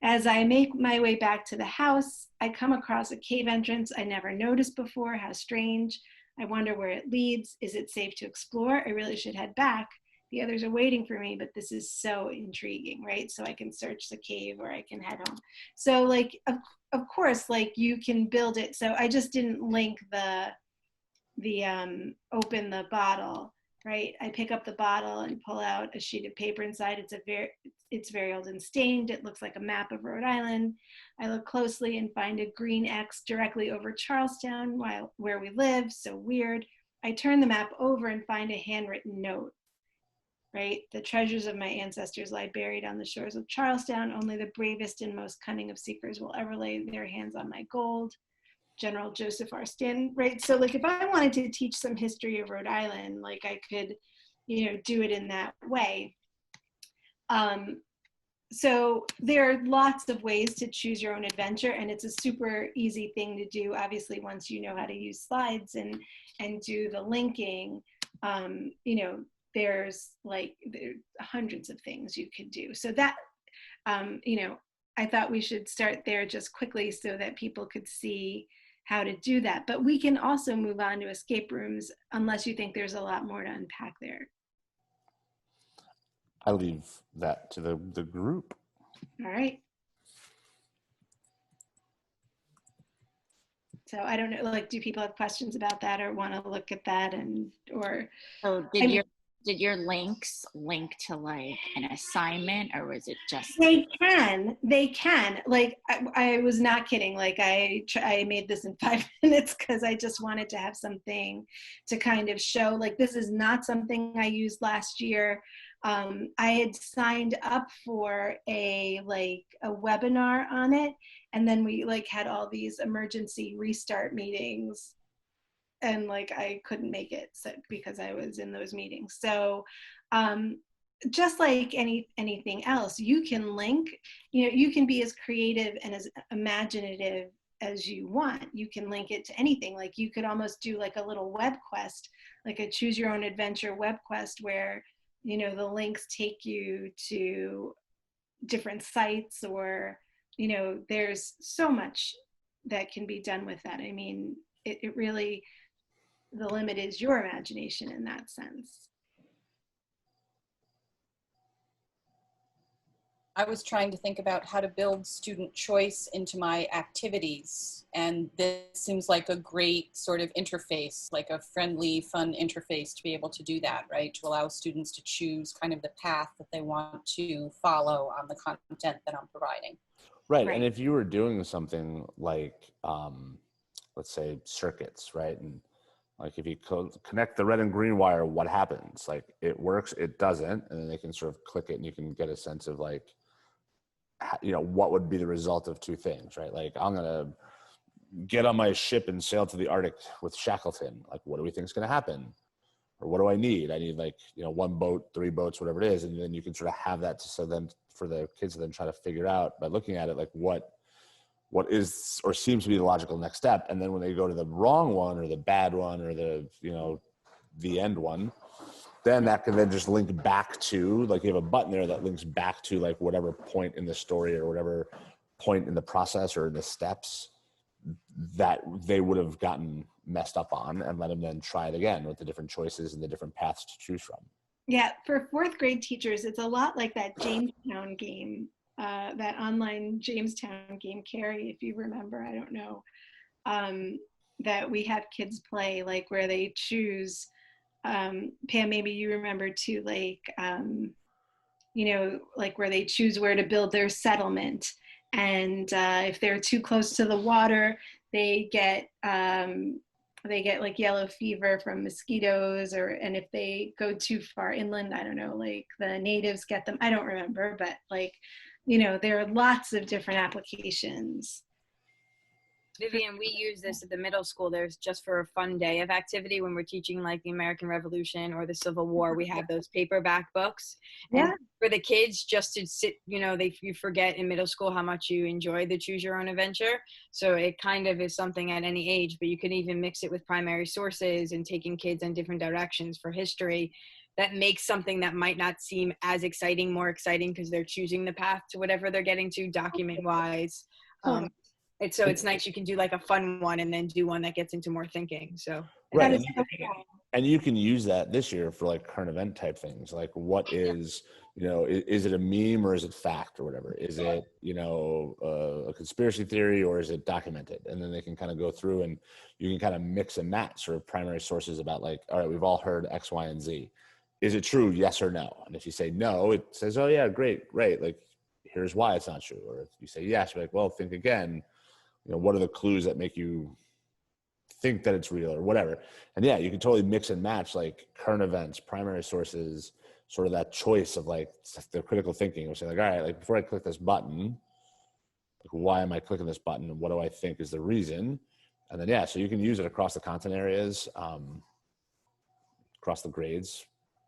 As I make my way back to the house, I come across a cave entrance I never noticed before. How strange. I wonder where it leads. Is it safe to explore? I really should head back. The others are waiting for me, but this is so intriguing, right? So I can search the cave or I can head home. So like, of course, like you can build it. So I just didn't link the open the bottle, right? I pick up the bottle and pull out a sheet of paper inside. It's very old and stained. It looks like a map of Rhode Island. I look closely and find a green X directly over Charlestown, where we live. So weird. I turn the map over and find a handwritten note, right? The treasures of my ancestors lie buried on the shores of Charlestown. Only the bravest and most cunning of seekers will ever lay their hands on my gold. General Joseph R. Stanton, right? So like if I wanted to teach some history of Rhode Island, like I could, do it in that way. So there are lots of ways to choose your own adventure, and it's a super easy thing to do, obviously, once you know how to use slides and do the linking. There's hundreds of things you could do. So that, I thought we should start there just quickly so that people could see how to do that. But we can also move on to escape rooms unless you think there's a lot more to unpack there. I leave that to the group. All right. So I don't know, like, do people have questions about that or want to look at that So did your links link to like an assignment, or was it just? They can. Like, I was not kidding. Like I made this in 5 minutes because I just wanted to have something to kind of show, like, this is not something I used last year. I had signed up for a webinar on it. And then we had all these emergency restart meetings. And I couldn't make it because I was in those meetings. So just like anything else, you can link, you can be as creative and as imaginative as you want. You can link it to anything. Like you could almost do like a little web quest, like a choose your own adventure web quest where, the links take you to different sites or, there's so much that can be done with that. I mean, it really, the limit is your imagination in that sense. I was trying to think about how to build student choice into my activities. And this seems like a great sort of interface, like a friendly, fun interface to be able to do that, right? To allow students to choose kind of the path that they want to follow on the content that I'm providing. Right. And if you were doing something like, let's say circuits, right? And like if you connect the red and green wire, what happens? Like it works, it doesn't, and then they can sort of click it and you can get a sense of like, what would be the result of two things, right? Like I'm going to get on my ship and sail to the Arctic with Shackleton. Like, what do we think is going to happen? Or what do I need? I need 1 boat, 3 boats, whatever it is. And then you can sort of have that so then for the kids to then try to figure out by looking at it, like what is or seems to be the logical next step. And then when they go to the wrong one or the bad one or the, the end one, then that can then just link back to, like you have a button there that links back to like whatever point in the story or whatever point in the process or in the steps that they would have gotten messed up on, and let them then try it again with the different choices and the different paths to choose from. Yeah, for 4th grade teachers, it's a lot like that Jamestown game, that online Jamestown game, Carrie, if you remember, I don't know, that we had kids play, like where they choose, Pam, maybe you remember too, like, like where they choose where to build their settlement. And if they're too close to the water, they get like yellow fever from mosquitoes, and if they go too far inland, I don't know, like the natives get them. I don't remember, but like, there are lots of different applications. Vivian, we use this at the middle school. There's just for a fun day of activity when we're teaching like the American Revolution or the Civil War, we have those paperback books. And for the kids, just to sit, you know, you forget in middle school how much you enjoy the choose your own adventure. So it kind of is something at any age, but you can even mix it with primary sources and taking kids in different directions for history. That makes something that might not seem as exciting more exciting because they're choosing the path to whatever they're getting to document wise. It's nice you can do like a fun one and then do one that gets into more thinking. So right, and you can use that this year for like current event type things. Like, what is, you know, is it a meme or is it fact or whatever? Is it, you know, a conspiracy theory or is it documented? And then they can kind of go through and you can kind of mix and match sort of primary sources about like, all right, we've all heard X, Y, and Z. Is it true? Yes or no? And if you say no, it says, oh yeah, great. Like, here's why it's not true. Or if you say yes, you're like, well, think again. You know, what are the clues that make you think that it's real or whatever? And yeah, you can totally mix and match like current events, primary sources, sort of that choice of like the critical thinking. Or say like, all right, like before I click this button, like, why am I clicking this button? And what do I think is the reason? And then, yeah, so you can use it across the content areas, across the grades.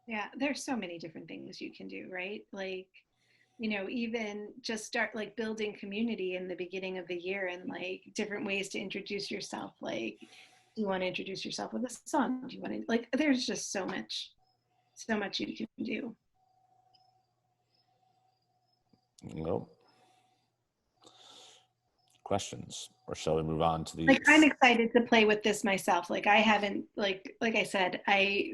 Yeah, there's so many different things you can do, right? Like, you know, even just start like building community in the beginning of the year and like different ways to introduce yourself. Like, do you want to introduce yourself with a song? Do you want to, like, there's just so much you can do. Nope. Questions, or shall we move on to the? Like, I'm excited to play with this myself. Like, I haven't, like I said,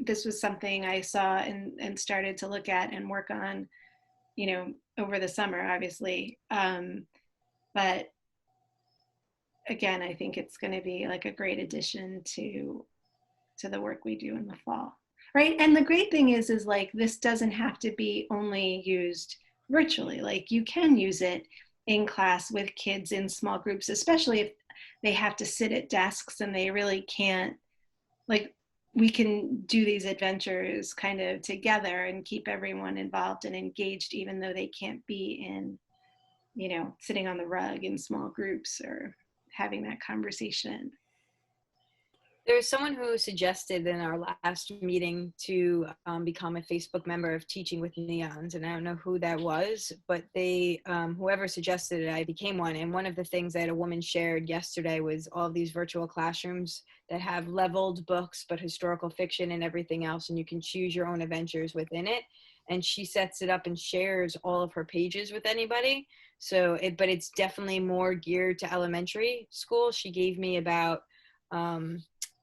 this was something I saw and started to look at and work on, you know, over the summer, obviously. But again, I think it's going to be like a great addition to the work we do in the fall, right? And the great thing is like, this doesn't have to be only used virtually. Like, you can use it in class with kids in small groups, especially if they have to sit at desks and they really can't, like, we can do these adventures kind of together and keep everyone involved and engaged, even though they can't be in, you know, sitting on the rug in small groups or having that conversation. There's someone who suggested in our last meeting to become a Facebook member of Teaching with Neons, and I don't know who that was, but they, whoever suggested it, I became one. And one of the things that a woman shared yesterday was all these virtual classrooms that have leveled books, but historical fiction and everything else, and you can choose your own adventures within it. And she sets it up and shares all of her pages with anybody. So, but it's definitely more geared to elementary school. She gave me about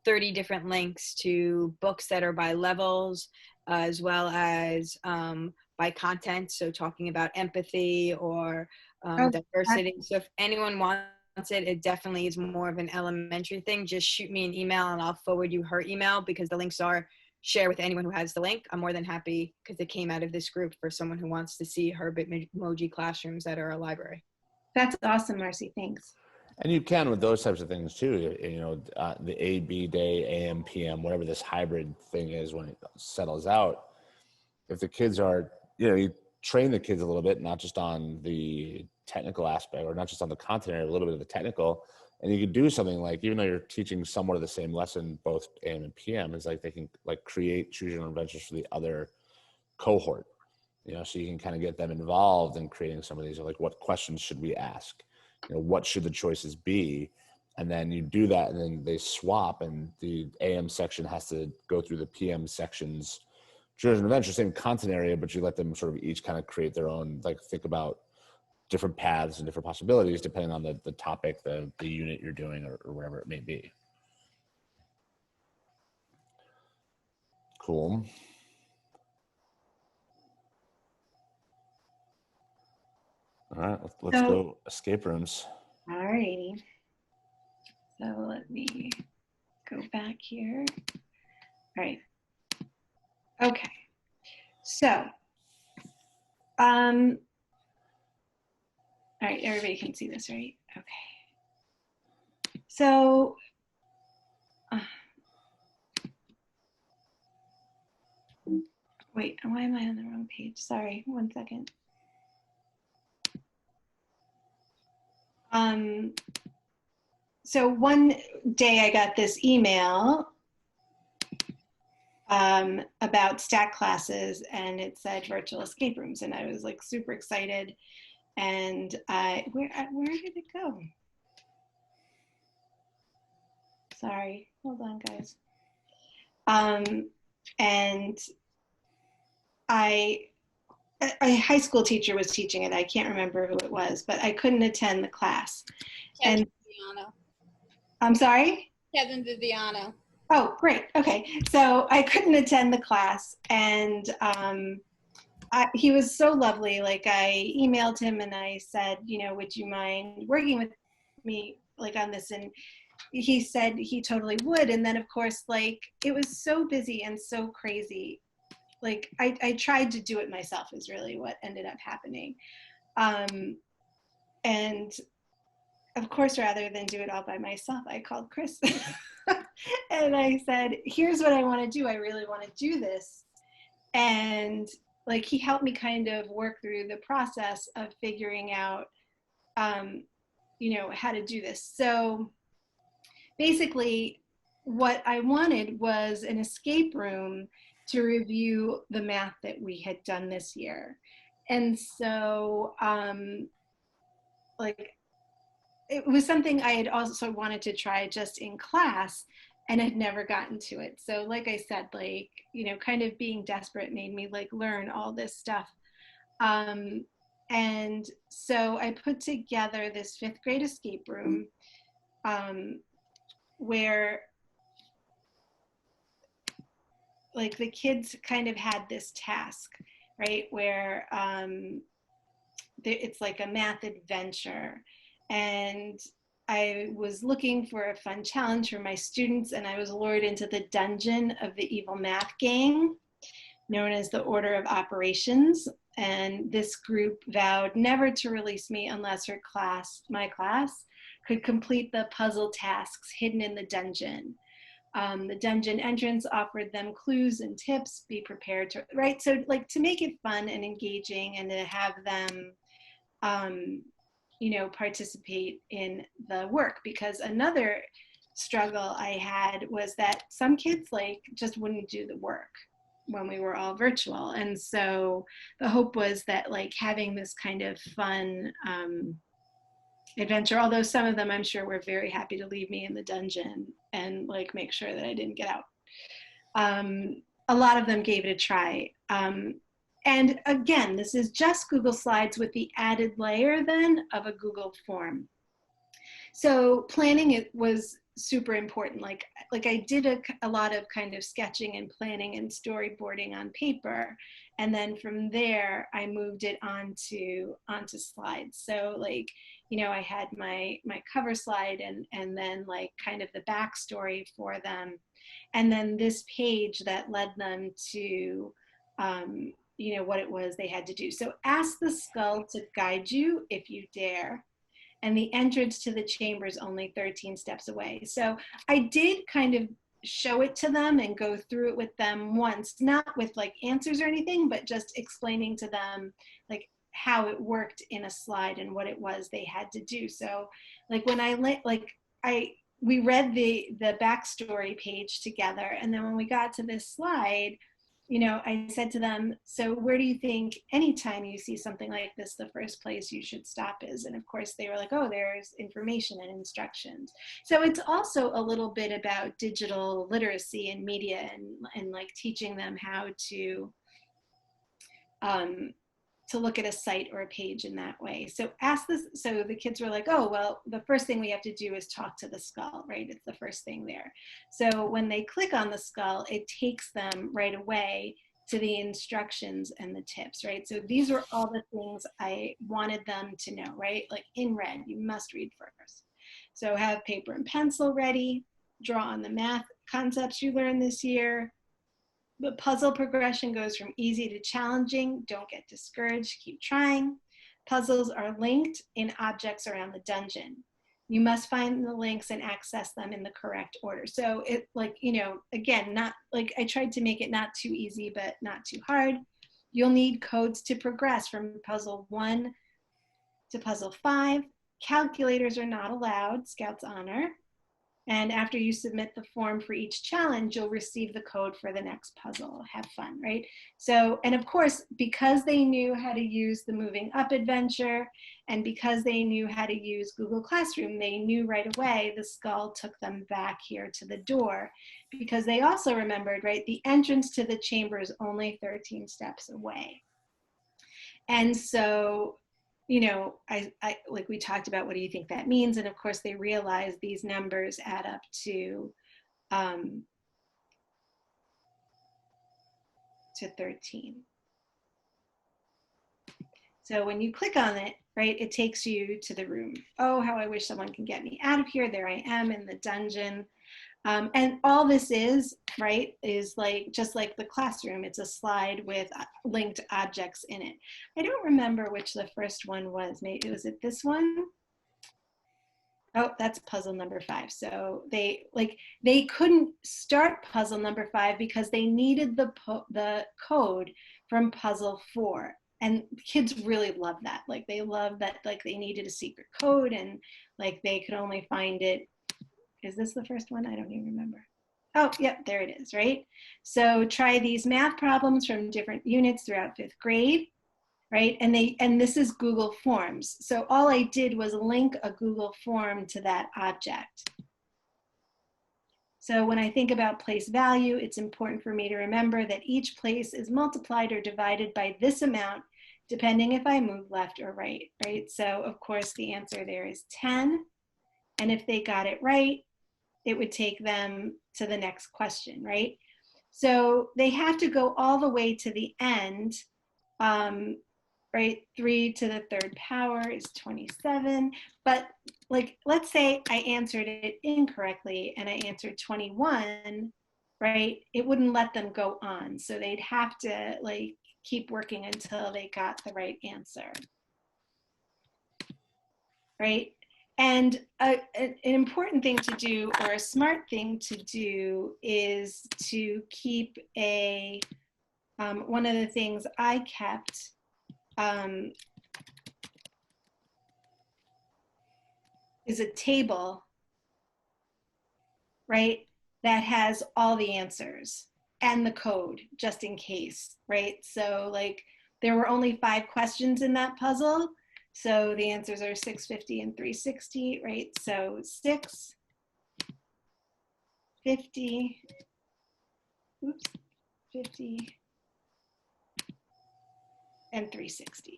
30 different links to books that are by levels, as well as by content. So talking about empathy or diversity. So if anyone wants it, it definitely is more of an elementary thing. Just shoot me an email and I'll forward you her email, because the links are share with anyone who has the link. I'm more than happy, because it came out of this group, for someone who wants to see her Bitmoji classrooms at our library. That's awesome, Marcy. Thanks. And you can with those types of things too, you know, the A, B day, AM, PM, whatever this hybrid thing is when it settles out. If the kids are, you know, you train the kids a little bit, not just on the technical aspect or not just on the content area, a little bit of the technical. And you could do something like, even though you're teaching somewhat of the same lesson, both AM and PM, is like they can like create choose your own adventures for the other cohort, you know, so you can kind of get them involved in creating some of these, like, what questions should we ask? You know, what should the choices be? And then you do that, and then they swap, and the AM section has to go through the PM section's choose an adventure, same content area, but you let them sort of each kind of create their own, like, think about different paths and different possibilities depending on the topic, the unit you're doing, or whatever it may be. Cool. All right, let's go escape rooms. All righty. So let me go back here. All right. Okay. So, all right, everybody can see this, right? Okay. So, wait, why am I on the wrong page? Sorry, one second. so one day I got this email about STAT classes, and it said virtual escape rooms, and I was like super excited. And where did it go? Sorry, hold on, guys. And a high school teacher was teaching it. I can't remember who it was, but I couldn't attend the class. Kevin And Viviano. I'm sorry? Kevin Viviano. Oh, great. Okay. So I couldn't attend the class, and he was so lovely. Like, I emailed him and I said, would you mind working with me like on this? And he said he totally would. And then of course, like, it was so busy and so crazy. Like, I tried to do it myself is really what ended up happening. And of course, rather than do it all by myself, I called Chris and I said, here's what I want to do. I really want to do this. And like, he helped me kind of work through the process of figuring out, how to do this. So basically, what I wanted was an escape room to review the math that we had done this year. And so, like, it was something I had also wanted to try just in class and had never gotten to it. So like I said, like, kind of being desperate made me like learn all this stuff. And so I put together this 5th grade escape room where like the kids kind of had this task, right? Where it's like a math adventure. And I was looking for a fun challenge for my students, and I was lured into the dungeon of the evil math gang, known as the Order of Operations. And this group vowed never to release me unless my class, could complete the puzzle tasks hidden in the dungeon. The dungeon entrance offered them clues and tips, be prepared to, right? So like, to make it fun and engaging and to have them, participate in the work. Because another struggle I had was that some kids like just wouldn't do the work when we were all virtual. And so the hope was that like having this kind of fun adventure, although some of them I'm sure were very happy to leave me in the dungeon and like make sure that I didn't get out. A lot of them gave it a try. And again, this is just Google Slides with the added layer then of a Google form. So planning it was super important. Like I did a lot of kind of sketching and planning and storyboarding on paper. And then from there, I moved it onto slides. So like, I had my cover slide and then like kind of the backstory for them. And then this page that led them to, what it was they had to do. So ask the skull to guide you if you dare. And the entrance to the chamber is only 13 steps away. So I did kind of show it to them and go through it with them once, not with like answers or anything, but just explaining to them like how it worked in a slide and what it was they had to do. So like when we read the backstory page together, and then when we got to this slide, I said to them, so where do you think anytime you see something like this, the first place you should stop is? And of course they were like, oh, there's information and instructions. So it's also a little bit about digital literacy and media and like teaching them how to look at a site or a page in that way. So so the kids were like, oh, well, the first thing we have to do is talk to the skull, right? It's the first thing there. So when they click on the skull, it takes them right away to the instructions and the tips, right? So these were all the things I wanted them to know, right? Like in red, you must read first. So have paper and pencil ready, draw on the math concepts you learned this year. The puzzle progression goes from easy to challenging. Don't get discouraged, keep trying. Puzzles are linked in objects around the dungeon. You must find the links and access them in the correct order. So it like, again, not like I tried to make it not too easy, but not too hard. You'll need codes to progress from puzzle 1 to puzzle 5. calculators are not allowed, Scouts honor. And after you submit the form for each challenge, you'll receive the code for the next puzzle. Have fun, right? So, and of course, because they knew how to use the Moving Up adventure, and because they knew how to use Google Classroom, they knew right away the skull took them back here to the door, because they also remembered, right, the entrance to the chamber is only 13 steps away. And so, you know, I like we talked about, what do you think that means? And of course they realized these numbers add up to 13. So when you click on it, right, it takes you to the room. Oh, how I wish someone can get me out of here. There I am in the dungeon. And all this is, right, is like, just like the classroom, it's a slide with linked objects in it. I don't remember which the first one was. Maybe, was it this one? Oh, that's puzzle number 5. So they couldn't start puzzle number 5 because they needed the code from puzzle 4. And kids really love that. Like they love that, like they needed a secret code and like they could only find it. Is this the first one? I don't even remember. Oh, yep, there it is, right? So try these math problems from different units throughout 5th grade, right? And this is Google Forms. So all I did was link a Google form to that object. So when I think about place value, it's important for me to remember that each place is multiplied or divided by this amount, depending if I move left or right, right? So of course the answer there is 10. And if they got it right, it would take them to the next question, right? So they have to go all the way to the end, right? 3 to the 3rd power is 27. But like, let's say I answered it incorrectly and I answered 21, right? It wouldn't let them go on. So they'd have to like keep working until they got the right answer, right? And an important thing to do, or a smart thing to do, is to keep a, one of the things I kept is a table, right, that has all the answers and the code, just in case, right? So like there were only 5 questions in that puzzle. So the answers are 650 and 360, right? So 6, 50, oops, 50, and 360.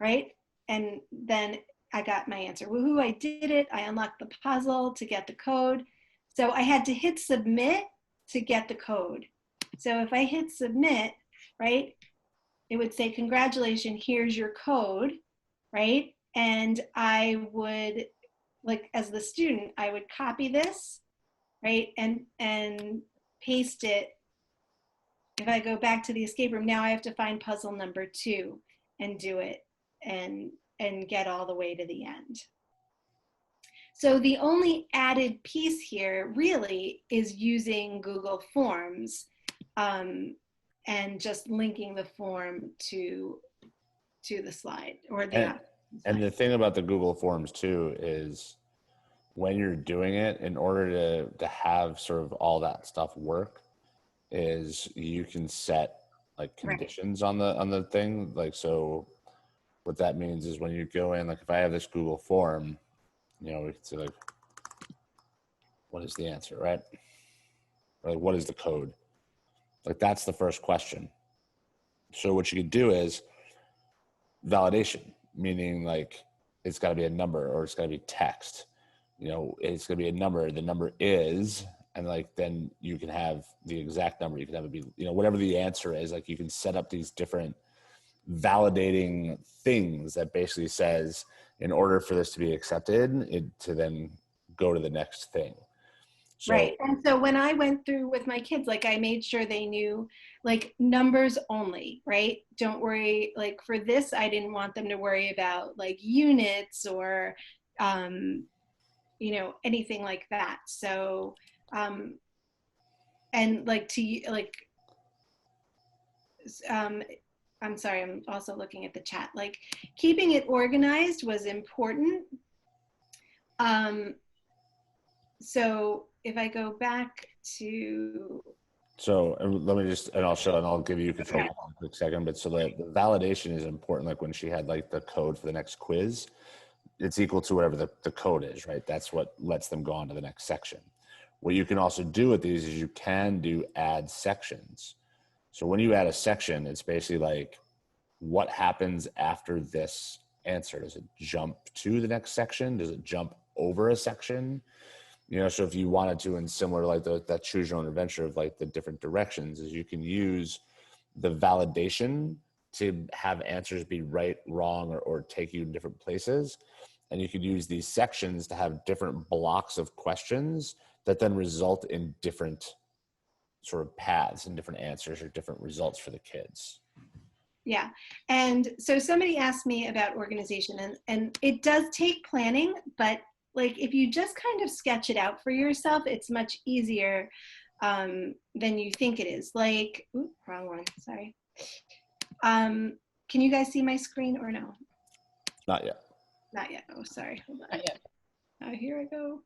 Right? And then I got my answer. Woohoo, I did it. I unlocked the puzzle to get the code. So I had to hit submit to get the code. So if I hit submit, right, it would say, congratulations, here's your code, right? And I would, like, as the student, I would copy this, right, and paste it. If I go back to the escape room, now I have to find puzzle number 2 and do it and get all the way to the end. So the only added piece here really is using Google Forms and just linking the form to the slide or the and the thing about the Google Forms too is when you're doing it, in order to have sort of all that stuff work, is you can set like conditions on the thing. Like, so what that means is when you go in, like if I have this Google form, you know, we can say like, what is the answer, right? Or like, what is the code? Like that's the first question. So what you can do is validation, meaning like it's got to be a number or it's got to be text. You know, it's going to be a number. The number is, and like then you can have the exact number. You can have it be, you know, whatever the answer is. Like you can set up these different validating things that basically says, in order for this to be accepted, to then go to the next thing. So, right. And so when I went through with my kids, like I made sure they knew like numbers only, right? Don't worry. Like for this, I didn't want them to worry about like units or, you know, anything like that. So, and like I'm sorry, I'm also looking at the chat. Like keeping it organized was important. So if I go back to. So let me just, and I'll give you control in a quick second, but so the validation is important. Like when she had like the code for the next quiz, it's equal to whatever the code is, right? That's what lets them go on to the next section. What you can also do with these is you can do add sections. So when you add a section, it's basically like, what happens after this answer? Does it jump to the next section? Does it jump over a section? You know, so if you wanted to, and similar like that choose your own adventure of like the different directions, is you can use the validation to have answers be right, wrong, or take you in different places. And you could use these sections to have different blocks of questions that then result in different sort of paths and different answers or different results for the kids. Yeah, and so somebody asked me about organization, and it does take planning, but like if you just kind of sketch it out for yourself, it's much easier than you think it is. Like, ooh, wrong one, sorry. Can you guys see my screen or no? Not yet. Not yet, oh, sorry, hold on. Not yet. Here I go.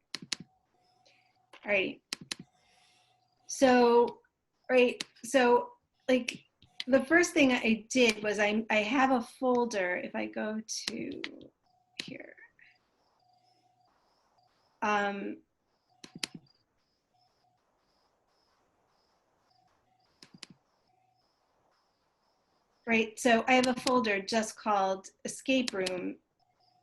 All right. So, right, so like the first thing I did was I have a folder. If I go to here, right, so I have a folder just called Escape Room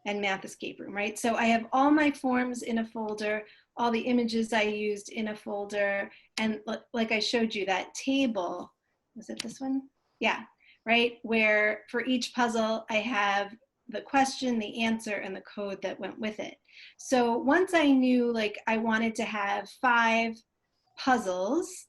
and Math Escape Room, right? So I have all my forms in a folder, all the images I used in a folder, and like I showed you that table, was it this one? Yeah, right, where for each puzzle I have the question, the answer, and the code that went with it. So once I knew like I wanted to have 5 puzzles,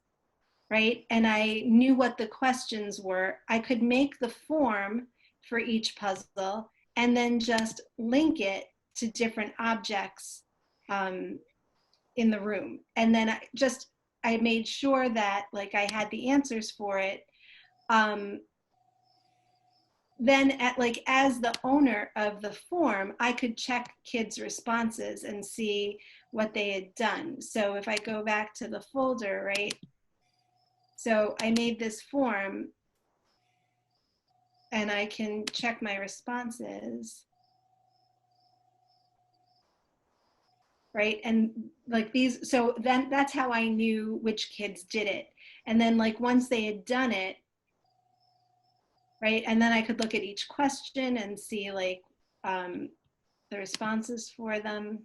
right, and I knew what the questions were, I could make the form for each puzzle and then just link it to different objects in the room. And then I made sure that like I had the answers for it. Then as the owner of the form, I could check kids' responses and see what they had done. So if I go back to the folder, right? So I made this form and I can check my responses. Right, and like these, so then that's how I knew which kids did it. And then like once they had done it, right, and then I could look at each question and see like the responses for them.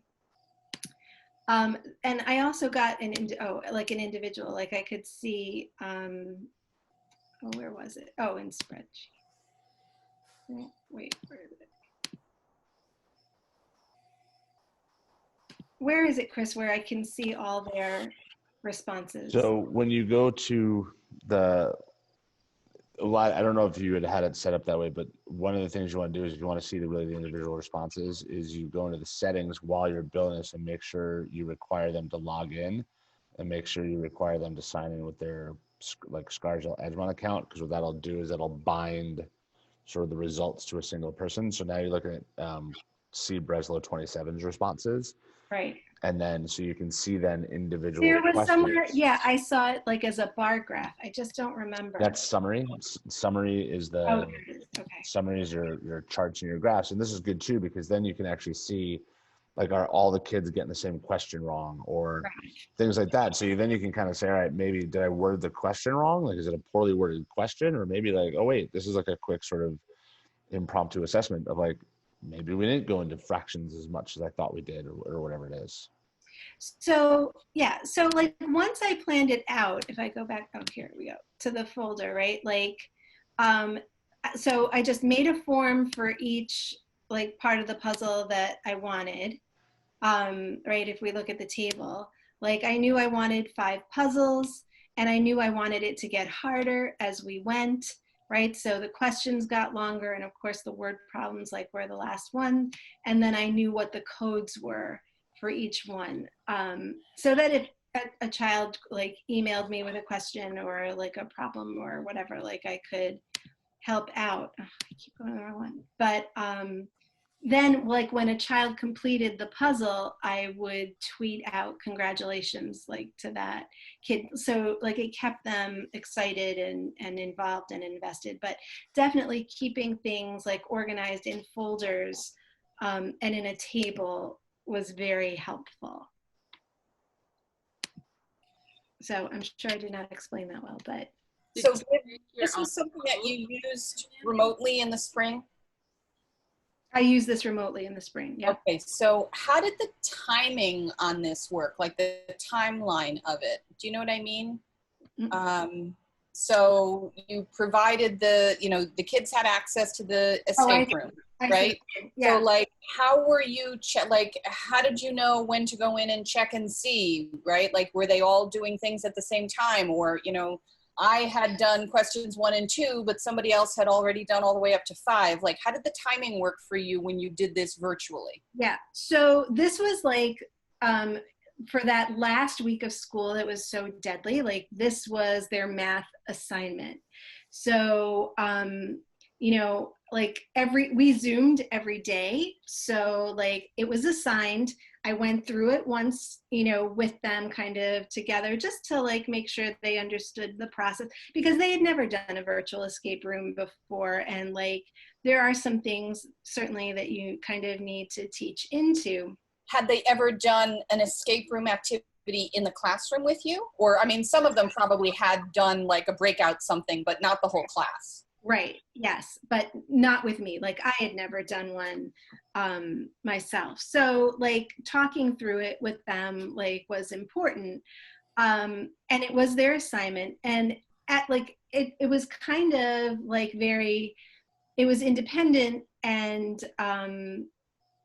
And I also got an individual, like I could see, where was it? Oh, in spreadsheet. Wait, where is it? Where is it, Chris, where I can see all their responses? So when you go to I don't know if you had it set up that way, but one of the things you want to do is if you want to see the individual responses is you go into the settings while you're building this and make sure you require them to log in and make sure you require them to sign in with their like Scargill Edgemont account, because what that'll do is that'll bind sort of the results to a single person. So now you're looking at C. Breslow 27's responses. Right. And then so you can see then individual There was questions. somewhere, yeah, I saw it like as a bar graph. I just don't remember. That's summary. Summary is the there it is. Okay. Summary is your charts and your graphs. And this is good too, because then you can actually see like, are all the kids getting the same question wrong or things like that. So then you can kind of say, all right, maybe did I word the question wrong? Like, is it a poorly worded question? Or maybe like, oh wait, this is like a quick sort of impromptu assessment of like, maybe we didn't go into fractions as much as I thought we did or whatever it is. So yeah, so like once I planned it out, if I go back, oh, here we go, to the folder, right? Like, so I just made a form for each like part of the puzzle that I wanted, right? If we look at the table, like I knew I wanted 5 puzzles and I knew I wanted it to get harder as we went, right? So the questions got longer and of course the word problems like were the last one. And then I knew what the codes were for each one. So that if a child like emailed me with a question or like a problem or whatever, like I could help out. Oh, I keep going on the wrong one. But then like when a child completed the puzzle, I would tweet out congratulations like to that kid. So like it kept them excited and involved and invested, but definitely keeping things like organized in folders and in a table was very helpful. So I'm sure I did not explain that well, but. So this was something that you used remotely in the spring? I use this remotely in the spring, yeah. Okay, so how did the timing on this work? Like the timeline of it? Do you know what I mean? So you provided the kids had access to the escape room, right? Yeah. So like, how were you, how did you know when to go in and check and see, right? Like, were they all doing things at the same time? Or, I had done questions 1 and 2, but somebody else had already done all the way up to 5. Like, how did the timing work for you when you did this virtually? Yeah, so this was like, for that last week of school that was so deadly, like this was their math assignment. So, like we Zoomed every day. So like it was assigned. I went through it once, with them kind of together just to like make sure they understood the process because they had never done a virtual escape room before. And like, there are some things certainly that you kind of need to teach into. Had they ever done an escape room activity in the classroom with you? Or, I mean, some of them probably had done like a breakout something, but not the whole class. Right, yes, but not with me. Like I had never done one myself. So like talking through it with them like was important. And it was their assignment. And at like, it was kind of like it was independent and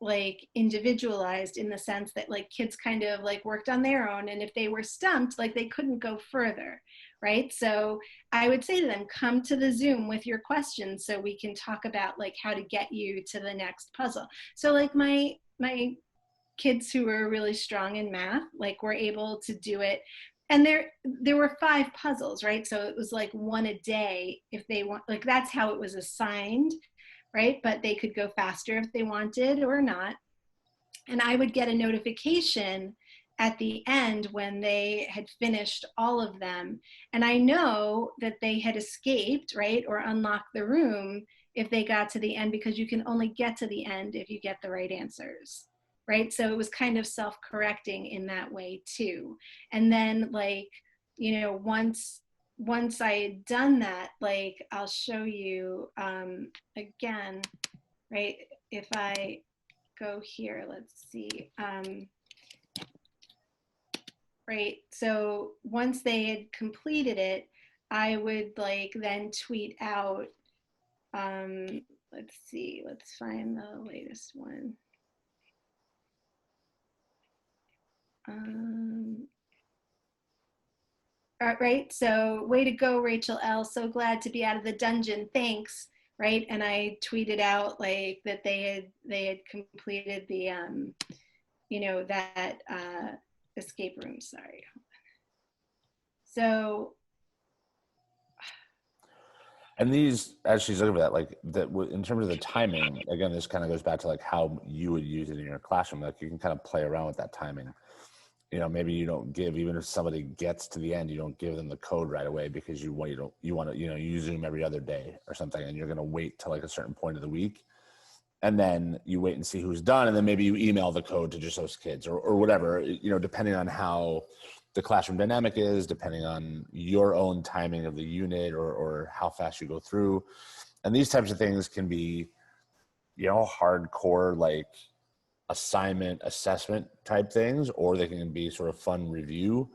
like individualized in the sense that like kids kind of like worked on their own. And if they were stumped, like they couldn't go further. Right. So I would say to them, come to the Zoom with your questions so we can talk about like how to get you to the next puzzle. So like my kids who were really strong in math, like were able to do it. And there were 5 puzzles, right? So it was like 1 a day if they want, like that's how it was assigned, right? But they could go faster if they wanted or not. And I would get a notification at the end when they had finished all of them. And I know that they had escaped, right? Or unlocked the room if they got to the end, because you can only get to the end if you get the right answers, right? So it was kind of self-correcting in that way too. And then like, once I had done that, like I'll show you again, right? If I go here, let's see. Right, so once they had completed it, I would like then tweet out, let's see, let's find the latest one. Right, so way to go, Rachel L. So glad to be out of the dungeon, thanks. Right, and I tweeted out like that they had completed the, that escape room, sorry. So. And these, as she's looking at that, like that in terms of the timing, again, this kind of goes back to like how you would use it in your classroom. Like you can kind of play around with that timing. Maybe you don't give, even if somebody gets to the end, you don't give them the code right away because you want to, you Zoom every other day or something, and you're going to wait till like a certain point of the week. And then you wait and see who's done. And then maybe you email the code to just those kids or whatever, depending on how the classroom dynamic is, depending on your own timing of the unit or how fast you go through. And these types of things can be, hardcore, like assignment, assessment type things, or they can be sort of fun review.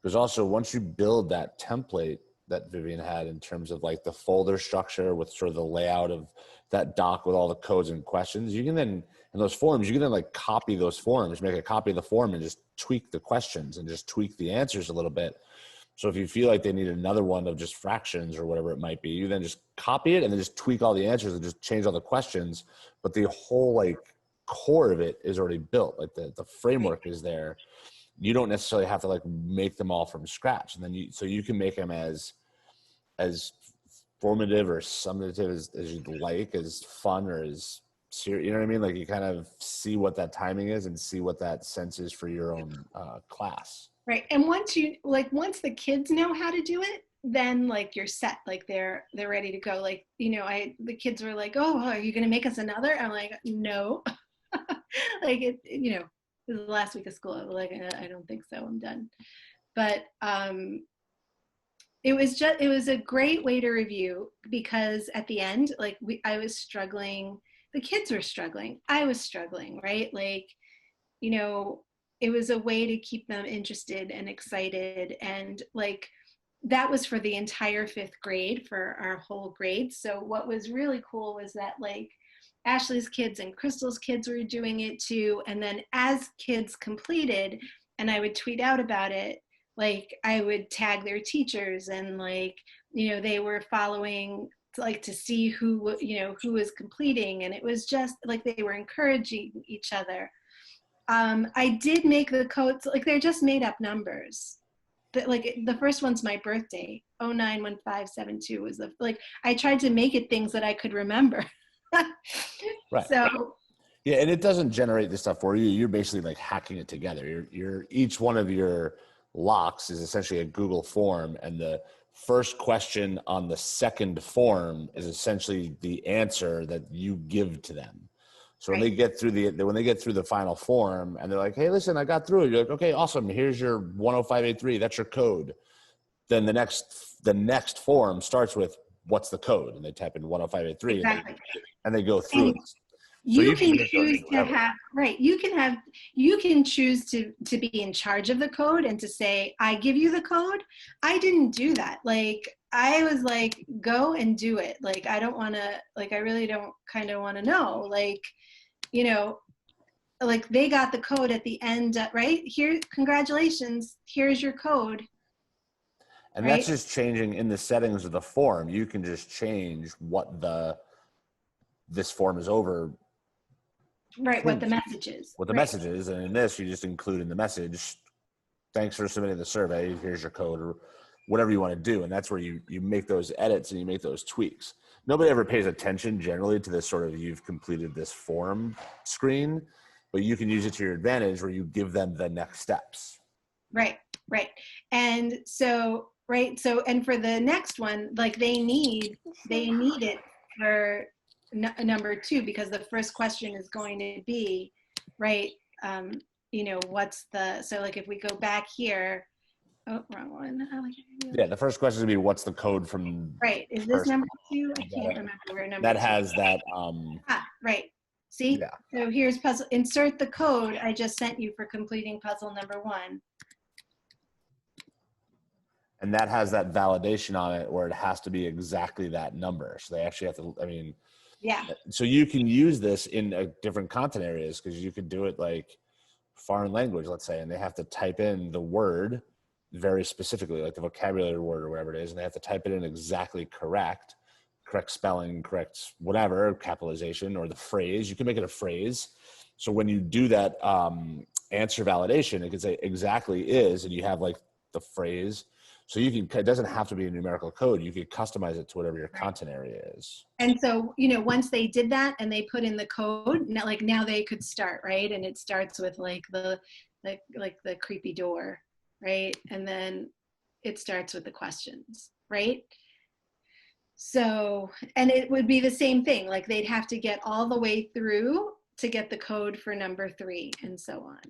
Because also once you build that template that Vivian had in terms of like the folder structure with sort of the layout of that doc with all the codes and questions, you can then, in those forms, you can then like copy those forms, make a copy of the form and just tweak the questions and just tweak the answers a little bit. So if you feel like they need another one of just fractions or whatever it might be, you then just copy it and then just tweak all the answers and just change all the questions. But the whole like core of it is already built, like the framework is there. you don't necessarily have to like make them all from scratch. And then you can make them as formative or summative as you'd like, as fun or as serious, you know what I mean? Like you kind of see what that timing is and see what that sense is for your own class. Right. And once the kids know how to do it, then like you're set, like they're ready to go. Like, the kids were like, oh, are you going to make us another? I'm like, no. Like it was the last week of school. I was like, I don't think so. I'm done. But it was a great way to review, because at the end, like I was struggling. The kids were struggling. I was struggling, right? Like, it was a way to keep them interested and excited. And like, that was for the entire 5th grade, for our whole grade. So what was really cool was that like Ashley's kids and Crystal's kids were doing it too. And then as kids completed, and I would tweet out about it, like I would tag their teachers, and like, they were following, like to see who was completing. And it was just like they were encouraging each other. I did make the codes, like they're just made up numbers. But like the first one's my birthday, 091572 was I tried to make it things that I could remember. Right. So yeah, and it doesn't generate this stuff for you. You're basically like hacking it together. You're each one of your locks is essentially a Google form, and the first question on the second form is essentially the answer that you give to them. So when they get through the final form and they're like, hey, listen, I got through it. You're like, okay, awesome. Here's your 10583. That's your code. Then the next form starts with what's the code, and they type in 10583 exactly. and they go through it. So you can choose to have, right. You can choose to be in charge of the code and to say, I give you the code. I didn't do that. Like, I was like, go and do it. Like, I don't want to, like, I really don't kind of want to know, like, like they got the code at the end, right? Here, congratulations, here's your code. And right? That's just changing in the settings of the form. You can just change what this form is over. Right, what the message is. What the message is, and in this, you just include in the message, thanks for submitting the survey, here's your code, or whatever you want to do. And that's where you make those edits and you make those tweaks. Nobody ever pays attention generally to this sort of, you've completed this form screen, but you can use it to your advantage where you give them the next steps. Right. And so, and for the next one, like they need it for number 2, because the first question is going to be, right, what's so like if we go back here, oh, wrong one. Yeah, the first question is going to be, what's the code from? Right, is this number 2? I can't remember where number that 2 has that. Right, see? Yeah. So here's puzzle, insert the code I just sent you for completing puzzle number 1. And that has that validation on it where it has to be exactly that number. So they actually have to, yeah. So you can use this in different content areas, because you could do it like foreign language, let's say, and they have to type in the word very specifically, like the vocabulary word or whatever it is, and they have to type it in exactly correct spelling, correct whatever, capitalization, or the phrase. You can make it a phrase. So when you do that answer validation, it can say exactly is, and you have like the phrase. So it doesn't have to be a numerical code. You can customize it to whatever your content area is. And so, once they did that and they put in the code, now they could start, right? And it starts with like the creepy door, right? And then it starts with the questions, right? So, and it would be the same thing. Like they'd have to get all the way through to get the code for number 3 and so on.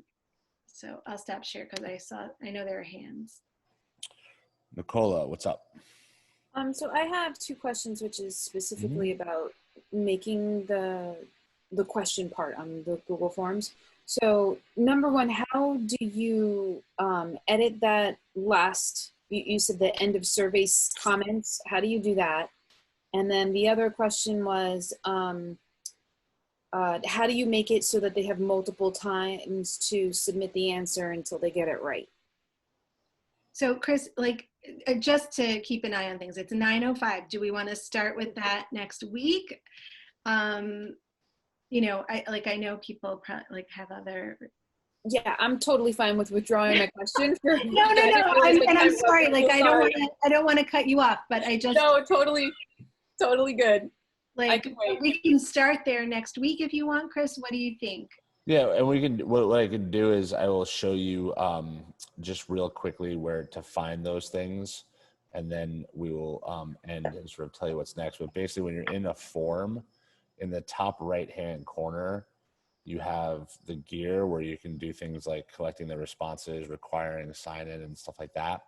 So I'll stop share because I know there are hands. Nicola, what's up? So I have 2 questions, which is specifically about making the question part on the Google Forms. So number 1, how do you edit that last, you said the end of survey comments, how do you do that? And then the other question was, how do you make it so that they have multiple times to submit the answer until they get it right? So Chris, like, just to keep an eye on things, it's 9:05. Do we want to start with that next week? I know people probably like have other. Yeah, I'm totally fine with withdrawing my question. No. I'm sorry. Like, I don't want to cut you off, but I just. No, totally good. Like, I can wait. we can start there next week if you want, Chris. What do you think? Yeah, and we can. What I can do is I will show you just real quickly where to find those things, and then we will end and sort of tell you what's next. But basically, when you're in a form, in the top right-hand corner, you have the gear where you can do things like collecting the responses, requiring sign-in, and stuff like that.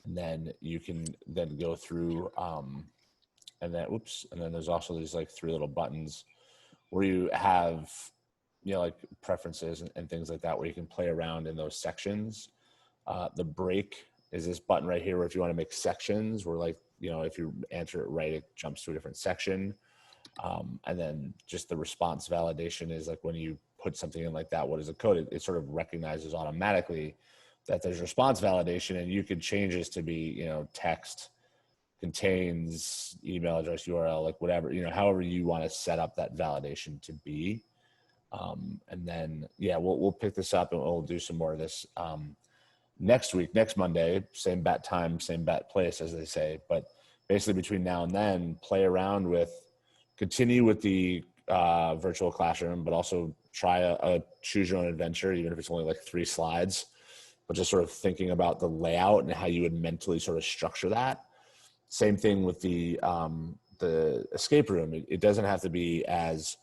And then you can then go through, and then there's also these like 3 little buttons where you have, like preferences and things like that, where you can play around in those sections. The break is this button right here where if you want to make sections, where like, if you answer it right, it jumps to a different section. And then just the response validation is like when you put something in like that, what is the code? It sort of recognizes automatically that there's response validation, and you could change this to be, text, contains, email address, URL, like whatever, however you want to set up that validation to be. And then, we'll pick this up and we'll do some more of this next week, next Monday, same bat time, same bat place, as they say. But basically between now and then, play around with, continue with the virtual classroom, but also try a choose your own adventure, even if it's only like 3 slides, but just sort of thinking about the layout and how you would mentally sort of structure that. Same thing with the escape room. It doesn't have to be as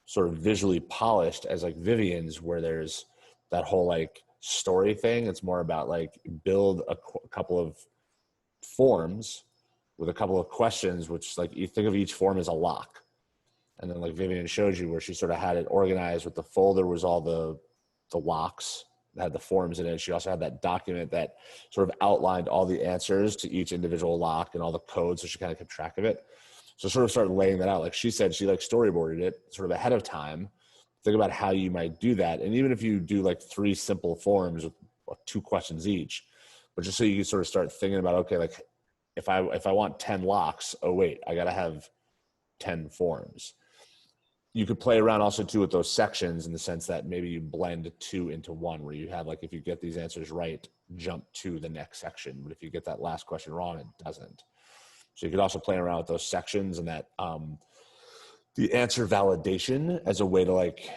sort of visually polished as like Vivian's, where there's that whole like story thing. It's more about like build a couple of forms with a couple of questions, which like you think of each form as a lock. And then like Vivian showed you where she sort of had it organized with the folder was all the locks that had the forms in it. She also had that document that sort of outlined all the answers to each individual lock and all the codes. So she kind of kept track of it. So sort of started laying that out. Like she said, she like storyboarded it sort of ahead of time. Think about how you might do that. And even if you do like 3 simple forms with 2 questions each, but just so you can sort of start thinking about, okay, like if I want 10 locks, oh wait, I got to have 10 forms. You could play around also too with those sections in the sense that maybe you blend 2 into 1, where you have like, if you get these answers right, jump to the next section. But if you get that last question wrong, it doesn't. So you could also play around with those sections and that the answer validation as a way to like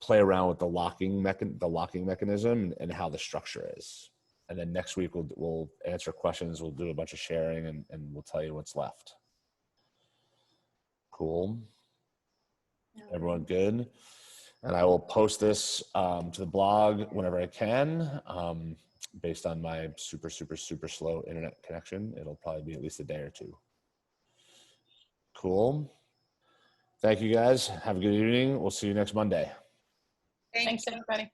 play around with the locking mechanism and how the structure is. And then next week we'll answer questions. We'll do a bunch of sharing and we'll tell you what's left. Cool. Everyone good? And I will post this to the blog whenever I can. Based on my super, super, super slow internet connection, it'll probably be at least a day or 2. Cool. Thank you guys. Have a good evening. We'll see you next Monday. Thanks everybody.